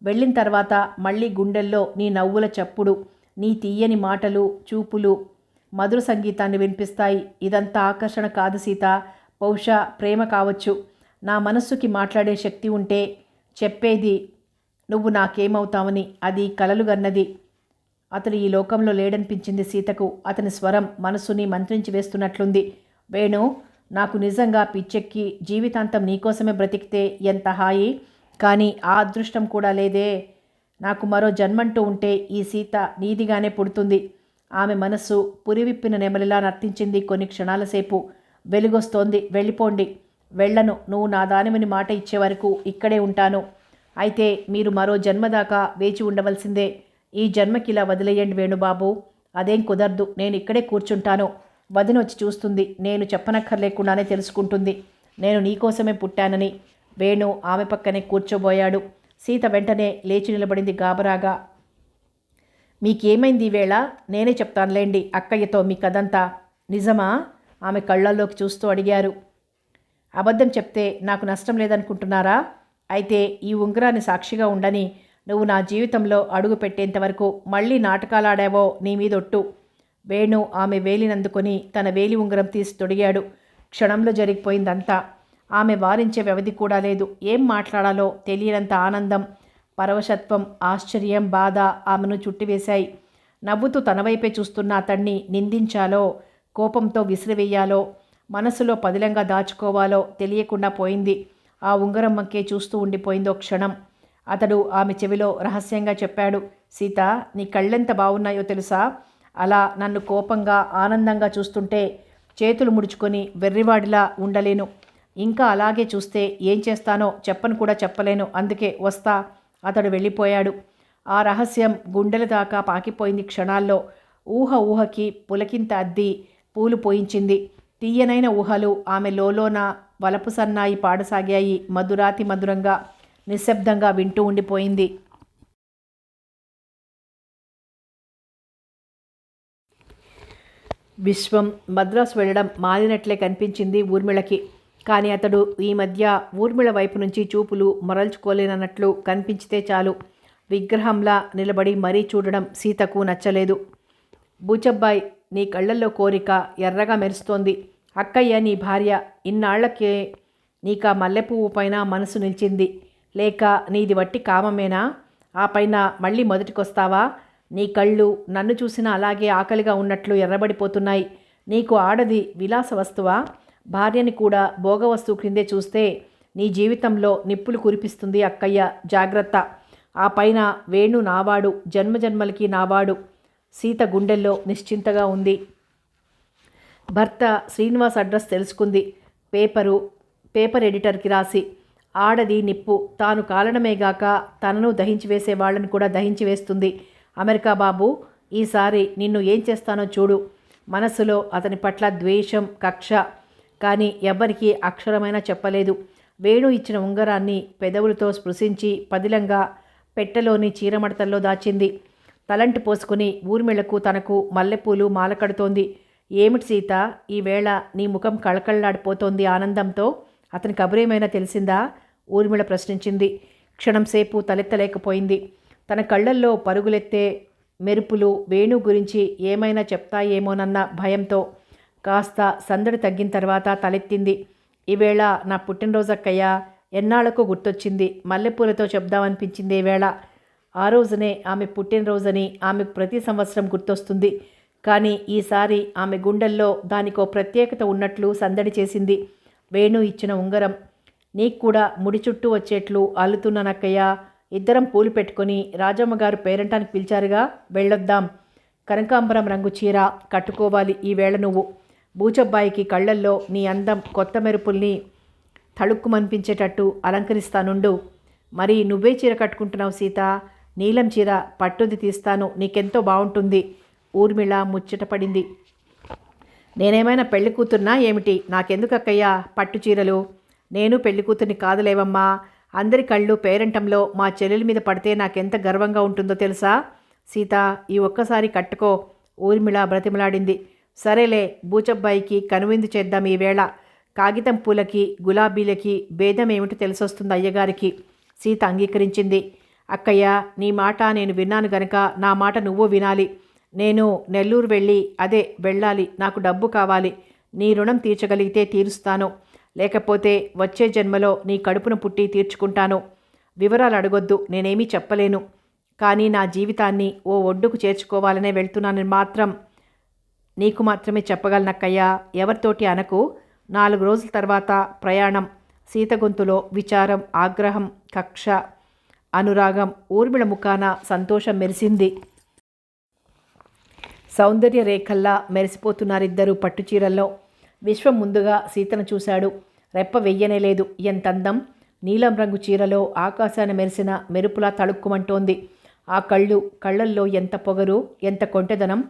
Speaker 1: వెళ్ళిన తర్వాత మళ్ళీ గుండెల్లో నీ నవ్వుల చప్పుడు, నీ తీయని మాటలు, చూపులు మధుర సంగీతాన్ని వినిపిస్తాయి. ఇదంతా ఆకర్షణ కాదు సీత. బహుశా ప్రేమ కావచ్చు. నా మనస్సుకి మాట్లాడే శక్తి ఉంటే చెప్పేది నువ్వు నాకేమవుతావని. అది కలలుగన్నది. అతడు ఈ లోకంలో లేడనిపించింది సీతకు. అతని స్వరం మనసుని మంత్రించి వేస్తున్నట్లుంది. వేణు, నాకు నిజంగా పిచ్చెక్కి జీవితాంతం నీకోసమే బ్రతికితే ఎంత హాయి. కానీ ఆ అదృష్టం కూడా లేదే. నాకు మరో జన్మంటూ ఉంటే ఈ సీత నీదిగానే పుడుతుంది. ఆమె మనస్సు పురివిప్పిన నెమలిలా నర్తించింది కొన్ని క్షణాల సేపు. వెలుగొస్తోంది. వెళ్ళిపోండి. వెళ్ళను. నువ్వు నా దానివని మాట ఇచ్చే వరకు ఇక్కడే ఉంటాను. అయితే మీరు మరో జన్మదాకా వేచి ఉండవలసిందే. ఈ జన్మకిలా వదిలేయండి వేణుబాబు. అదేం కుదరదు. నేను ఇక్కడే కూర్చుంటాను. వదిన వచ్చి చూస్తుంది. నేను చెప్పనక్కర్లేకుండానే తెలుసుకుంటుంది నేను నీకోసమే పుట్టానని. వేణు ఆమె పక్కనే కూర్చోబోయాడు. సీత వెంటనే లేచి నిలబడింది గాబరాగా. మీకేమైంది ఈవేళ? నేనే చెప్తానులేండి అక్కయ్యతో మీ కథంతా. నిజమా? ఆమె కళ్ళల్లోకి చూస్తూ అడిగారు. అబద్ధం చెప్తే నాకు నష్టం లేదనుకుంటున్నారా? అయితే ఈ ఉంగరాన్ని సాక్షిగా ఉండని. నువ్వు నా జీవితంలో అడుగు పెట్టేంతవరకు మళ్ళీ నాటకాలాడావో నీ మీదొట్టు. వేణు ఆమె వేలినందుకొని తన వేలి ఉంగరం తీసి తొడిగాడు. క్షణంలో జరిగిపోయిందంతా. ఆమె వారించే వ్యవధి కూడా లేదు. ఏం మాట్లాడాలో తెలియనంత ఆనందం, పరవశత్వం, ఆశ్చర్యం, బాధ ఆమెను చుట్టివేశాయి. నవ్వుతూ తన వైపే చూస్తున్న అతన్ని నిందించాలో, కోపంతో విసిరివేయాలో, మనసులో పదిలంగా దాచుకోవాలో తెలియకుండా పోయింది. ఆ ఉంగరం వంకే చూస్తూ ఉండిపోయిందో క్షణం. అతడు ఆమె చెవిలో రహస్యంగా చెప్పాడు. సీత, నీ కళ్ళెంత బాగున్నాయో తెలుసా? అలా నన్ను కోపంగా ఆనందంగా చూస్తుంటే చేతులు ముడుచుకొని వెర్రివాడిలా ఉండలేను. ఇంకా అలాగే చూస్తే ఏం చేస్తానో చెప్పను కూడా చెప్పలేను. అందుకే వస్తా. అతడు వెళ్ళిపోయాడు. ఆ రహస్యం గుండెల దాకా పాకిపోయింది క్షణాల్లో. ఊహకి పులకింత అద్ది పూలు పోయించింది. తీయనైన ఊహలు ఆమె లోలోన వలపు సన్నాయి పాడసాగాయి. మధురాతి మధురంగా, నిశ్శబ్దంగా వింటూ ఉండిపోయింది. విశ్వం మద్రాసు వెళ్ళడం మారినట్లే కనిపించింది ఊర్మిళకి. కానీ అతడు ఈ మధ్య ఊర్మిళ వైపు నుంచి చూపులు మరల్చుకోలేనన్నట్లు కనిపించితే చాలు విగ్రహంలా నిలబడి మరీ చూడడం సీతకు నచ్చలేదు. బూచబ్బాయ్, నీ కళ్ళల్లో కోరిక ఎర్రగా మెరుస్తోంది. అక్కయ్య నీ భార్య. ఇన్నాళ్లకే నీకా మల్లెపువ్వు పైన మనసు నిలిచింది. లేక నీది వట్టి కామమేనా? ఆ పైన మళ్ళీ మొదటికొస్తావా? నీ కళ్ళు నన్ను చూసినా అలాగే ఆకలిగా ఉన్నట్లు ఎర్రబడిపోతున్నాయి. నీకు ఆడది విలాస వస్తువా? భార్యని కూడా భోగవస్తువు క్రిందే చూస్తే నీ జీవితంలో నిప్పులు కురిపిస్తుంది అక్కయ్య. జాగ్రత్త. ఆ పైన వేణు నావాడు, జన్మజన్మలకి నావాడు. సీత గుండెల్లో నిశ్చింతగా ఉంది. భర్త శ్రీనివాస్ అడ్రస్ తెలుసుకుంది. పేపర్ ఎడిటర్కి రాసి. ఆడది నిప్పు. తాను కాలడమేగాక తనను దహించి వేసే వాళ్ళని కూడా దహించి వేస్తుంది. అమెరికా బాబు, ఈసారి నిన్ను ఏం చేస్తానో చూడు. మనసులో అతని పట్ల ద్వేషం, కక్ష. కానీ ఎవ్వరికీ అక్షరమైనా చెప్పలేదు. వేణు ఇచ్చిన ఉంగరాన్ని పెదవులతో స్పృశించి పదిలంగా పెట్టెలోని చీరమడతల్లో దాచింది. తలంటి పోసుకుని ఊర్మిళకు తనకు మల్లెపూలు మాల కడుతోంది. ఏమిటి సీత, ఈవేళ నీ ముఖం కళకళలాడిపోతోంది ఆనందంతో? అతని కబురేమైనా తెలిసిందా? ఊర్మిళ ప్రశ్నించింది. క్షణంసేపు తలెత్తలేకపోయింది. తన కళ్ళల్లో పరుగులెత్తే మెరుపులు వేణు గురించి ఏమైనా చెప్తాయేమోనన్న భయంతో కాస్త సందడి తగ్గిన తర్వాత తలెత్తింది. ఈవేళ నా పుట్టినరోజక్కయ్యా. ఎన్నాళ్లకు గుర్తొచ్చింది. మల్లెపూలతో చెప్దామనిపించింది ఈవేళ. ఆ రోజునే ఆమె పుట్టినరోజని ఆమెకు ప్రతి సంవత్సరం గుర్తొస్తుంది. కానీ ఈసారి ఆమె గుండెల్లో దానికో ప్రత్యేకత ఉన్నట్లు సందడి చేసింది. వేణు ఇచ్చిన ఉంగరం. నీకు కూడా ముడి చుట్టూ వచ్చేట్లు అల్లుతున్నానక్కయ్యా. ఇద్దరం పూలు పెట్టుకొని రాజమ్మగారు పేరంటానికి పిలిచారుగా, వెళ్ళొద్దాం. కనకాంబరం రంగు చీర కట్టుకోవాలి ఈవేళ నువ్వు. బూచబ్బాయికి కళ్ళల్లో నీ అందం కొత్త మెరుపుల్ని తళుక్కుమనిపించేటట్టు అలంకరిస్తానుండు. మరి నువ్వే చీర కట్టుకుంటున్నావు సీత? నీలం చీర పట్టుది తీస్తాను, నీకెంతో బాగుంటుంది. ఊర్మిళ ముచ్చటపడింది. నేనేమైనా పెళ్లి కూతుర్నా ఏమిటి? నాకెందుకక్కయ్యా పట్టు చీరలు? నేను పెళ్లి కూతుర్ని కాదులేవమ్మా. అందరి కళ్ళు పేరంటంలో మా చెల్లెల మీద పడితే నాకెంత గర్వంగా ఉంటుందో తెలుసా? సీత, ఈ ఒక్కసారి కట్టుకో. ఊర్మిళ బ్రతిమలాడింది. సరేలే, బూచబ్బాయికి కనువిందు చేద్దాం ఈవేళ. కాగితం పూలకి గులాబీలకి భేదం ఏమిటో తెలిసొస్తుంది అయ్యగారికి. సీత అంగీకరించింది. అక్కయ్య, నీ మాట నేను విన్నాను గనక నా మాట నువ్వు వినాలి. నేను నెల్లూరు వెళ్ళాలి. నాకు డబ్బు కావాలి. నీ రుణం తీర్చగలిగితే తీరుస్తాను. లేకపోతే వచ్చే జన్మలో నీ కడుపును పుట్టి తీర్చుకుంటాను. వివరాలు అడగొద్దు, నేనేమీ చెప్పలేను. కానీ నా జీవితాన్ని ఓ ఒడ్డుకు చేర్చుకోవాలనే వెళ్తున్నానని మాత్రం నీకు మాత్రమే చెప్పగలనక్కయ్యా. ఎవరితోటి అనకు. 4 రోజుల తర్వాత ప్రయాణం. సీత గొంతులో విచారం, ఆగ్రహం, కక్ష, అనురాగం. ఊర్మిళ ముఖాన సంతోషం మెరిసింది. సౌందర్య రేఖల్లా మెరిసిపోతున్నారిద్దరూ పట్టుచీరల్లో. విశ్వం ముందుగా సీతను చూశాడు. రెప్ప వెయ్యనే లేదు. ఎంతందం! నీలం రంగు చీరలో ఆకాశాన్ని మెరిసిన మెరుపులా తళుక్కుమంటోంది. ఆ కళ్ళల్లో ఎంత పొగరు, ఎంత కొంటెదనం!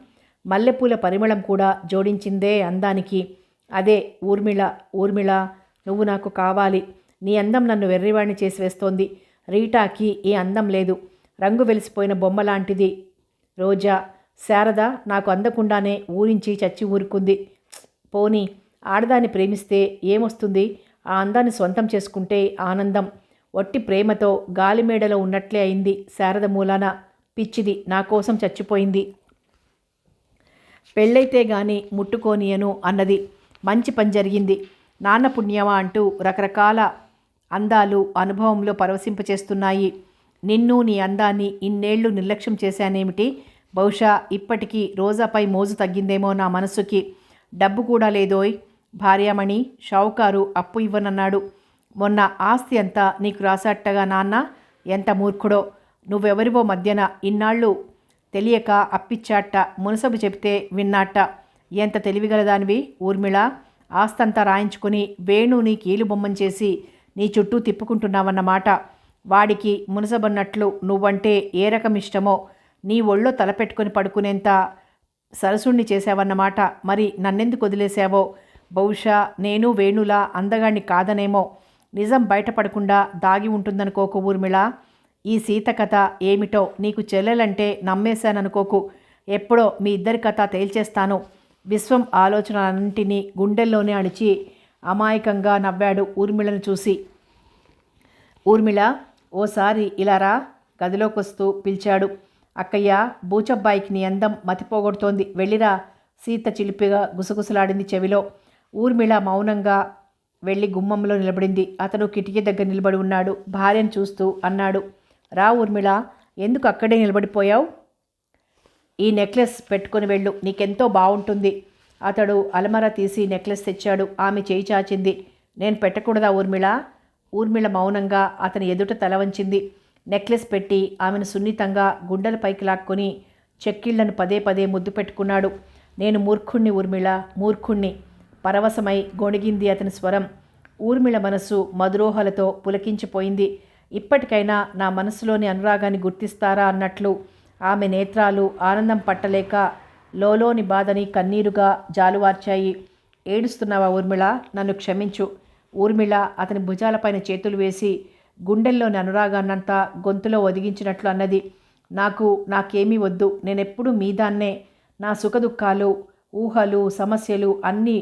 Speaker 1: మల్లెపూల పరిమళం కూడా జోడించిందే అందానికి. అదే ఊర్మిళ. ఊర్మిళ, నువ్వు నాకు కావాలి. నీ అందం నన్ను వెర్రివాణ్ణి చేసి వేస్తోంది. రీటాకి ఈ అందం లేదు. రంగు వెలిసిపోయిన బొమ్మ లాంటిది రోజా. శారద నాకు అందకుండానే ఊరించి చచ్చి ఊరుకుంది. పోనీ ఆడదాన్ని ప్రేమిస్తే ఏమొస్తుంది? ఆ అందాన్ని సొంతం చేసుకుంటే ఆనందం. ఒట్టి ప్రేమతో గాలిమేడలో ఉన్నట్లే అయింది శారద మూలాన. పిచ్చిది, నా కోసం చచ్చిపోయింది. పెళ్ళైతే గాని ముట్టుకోనియను అన్నది. మంచి పని జరిగింది. నాన్న పుణ్యమా అంటూ రకరకాల అందాలు అనుభవంలో పరవశింపచేస్తున్నాయి. నిన్ను నీ అందాన్ని ఇన్నేళ్లు నిర్లక్ష్యం చేశానేమిటి? బహుశా ఇప్పటికీ రోజాపై మోజు తగ్గిందేమో నా మనస్సుకి. డబ్బు కూడా లేదోయ్. భార్యామణి షావుకారు అప్పు ఇవ్వనన్నాడు. మొన్న ఆస్తి అంతా నీకు రాసట్టగా నాన్న. ఎంత మూర్ఖుడో. నువ్వెవరివో మధ్యన ఇన్నాళ్ళు తెలియక అప్పిచ్చాట. మునసబు చెబితే విన్నాట. ఎంత తెలివిగలదానివి ఊర్మిళ. ఆస్తంతా రాయించుకుని వేణుని కీలుబొమ్మం చేసి నీ చుట్టూ తిప్పుకుంటున్నావన్నమాట. వాడికి మునసబన్నట్లు నువ్వంటే ఏ రకం ఇష్టమో నీ ఒళ్ళో తలపెట్టుకుని పడుకునేంత సరసుణ్ణి చేశావన్నమాట. మరి నన్నెందుకు వదిలేశావో? బహుశా నేను వేణులా అందగాణ్ణి కాదనేమో. నిజం బయటపడకుండా దాగి ఉంటుందనుకోకు ఊర్మిళ. ఈ సీత కథ ఏమిటో నీకు చెల్లెలంటే నమ్మేశాననుకోకు. ఎప్పుడో మీ ఇద్దరి కథ తేల్చేస్తాను. విశ్వం ఆలోచనలన్నింటినీ గుండెల్లోనే అణిచి అమాయకంగా నవ్వాడు ఊర్మిళను చూసి. ఊర్మిళ, ఓసారి ఇలా రా. గదిలోకొస్తూ పిలిచాడు. అక్కయ్య, బూచబ్బాయికి నీ అందం మతిపోగొడుతోంది. వెళ్ళిరా. సీత చిలిపిగా గుసగుసలాడింది చెవిలో. ఊర్మిళ మౌనంగా వెళ్ళి గుమ్మంలో నిలబడింది. అతను కిటికీ దగ్గర నిలబడి ఉన్నాడు. భార్యను చూస్తూ అన్నాడు, రా ఊర్మిళ, ఎందుకు అక్కడే నిలబడిపోయావు? ఈ నెక్లెస్ పెట్టుకొని వెళ్ళు, నీకెంతో బాగుంటుంది. అతడు అలమర తీసి నెక్లెస్ తెచ్చాడు. ఆమె చేయి చాచింది. నేను పెట్టకూడదా ఊర్మిళ? ఊర్మిళ మౌనంగా అతని ఎదుట తల వంచింది. నెక్లెస్ పెట్టి ఆమెను సున్నితంగా గుండెల పైకి లాక్కొని చెక్కిళ్లను పదే పదే ముద్దు పెట్టుకున్నాడు. నేను మూర్ఖుణ్ణి ఊర్మిళ, మూర్ఖుణ్ణి. పరవశమై గొణిగింది అతని స్వరం. ఊర్మిళ మనస్సు మధురోహలతో పులకించిపోయింది. ఇప్పటికైనా నా మనస్సులోని అనురాగాన్ని గుర్తిస్తారా అన్నట్లు ఆమె నేత్రాలు ఆనందం పట్టలేక లోలోని బాధని కన్నీరుగా జాలువార్చాయి. ఏడుస్తున్నావా ఊర్మిళ? నన్ను క్షమించు. ఊర్మిళ అతని భుజాలపైన చేతులు వేసి గుండెల్లోని అనురాగాన్నంతా గొంతులో ఒదిగించినట్లు అన్నది. నాకేమీ వద్దు. నేనెప్పుడు మీదాన్నే. నా సుఖదుఖాలు, ఊహలు, సమస్యలు అన్నీ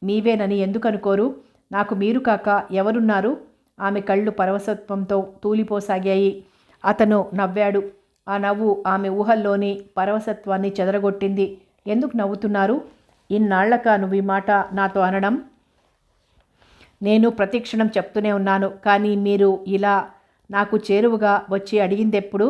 Speaker 1: మీవేనని ఎందుకు అనుకోరు? నాకు మీరు కాక ఎవరున్నారు? ఆమె కళ్ళు పరవశత్వంతో తూలిపోసాగాయి. అతను నవ్వాడు. ఆ నవ్వు ఆమె ఊహల్లోని పరవశత్వాన్ని చెదరగొట్టింది. ఎందుకు నవ్వుతున్నారు? ఇన్నాళ్లక నువ్వు ఈ మాట నాతో అనడం? నేను ప్రతిక్షణం చెప్తూనే ఉన్నాను. కానీ మీరు ఇలా నాకు చేరువుగా వచ్చి అడిగిందెప్పుడు?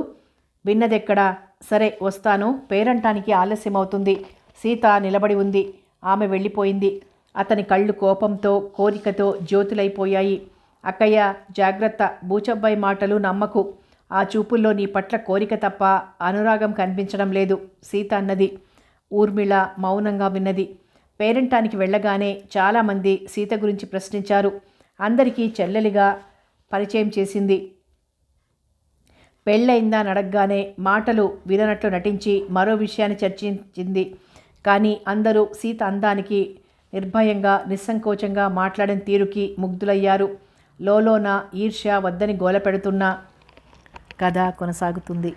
Speaker 1: విన్నదెక్కడా? సరే, వస్తాను. పేరంటానికి ఆలస్యం అవుతుంది. సీత నిలబడి ఉంది. ఆమె వెళ్ళిపోయింది. అతని కళ్ళు కోపంతో కోరికతో జ్యోతులైపోయాయి. అక్కయ్య, జాగ్రత్త. బూచబ్బాయి మాటలు నమ్మకు. ఆ చూపుల్లో నీ పట్ల కోరిక తప్ప అనురాగం కనిపించడం లేదు సీత అన్నది. ఊర్మిళ మౌనంగా విన్నది. పేరంటానికి వెళ్ళగానే చాలామంది సీత గురించి ప్రశ్నించారు. అందరికీ చెల్లెలిగా పరిచయం చేసింది. పెళ్ళయిందా నడగ్గానే మాటలు విననట్లు నటించి మరో విషయాన్ని చర్చించింది. కానీ అందరూ సీత అందానికి, నిర్భయంగా నిస్సంకోచంగా మాట్లాడిన తీరుకి ముగ్ధులయ్యారు. లోలోన ఈర్ష్య వద్దని గోలపెడుతున్న కథ కొనసాగుతుంది.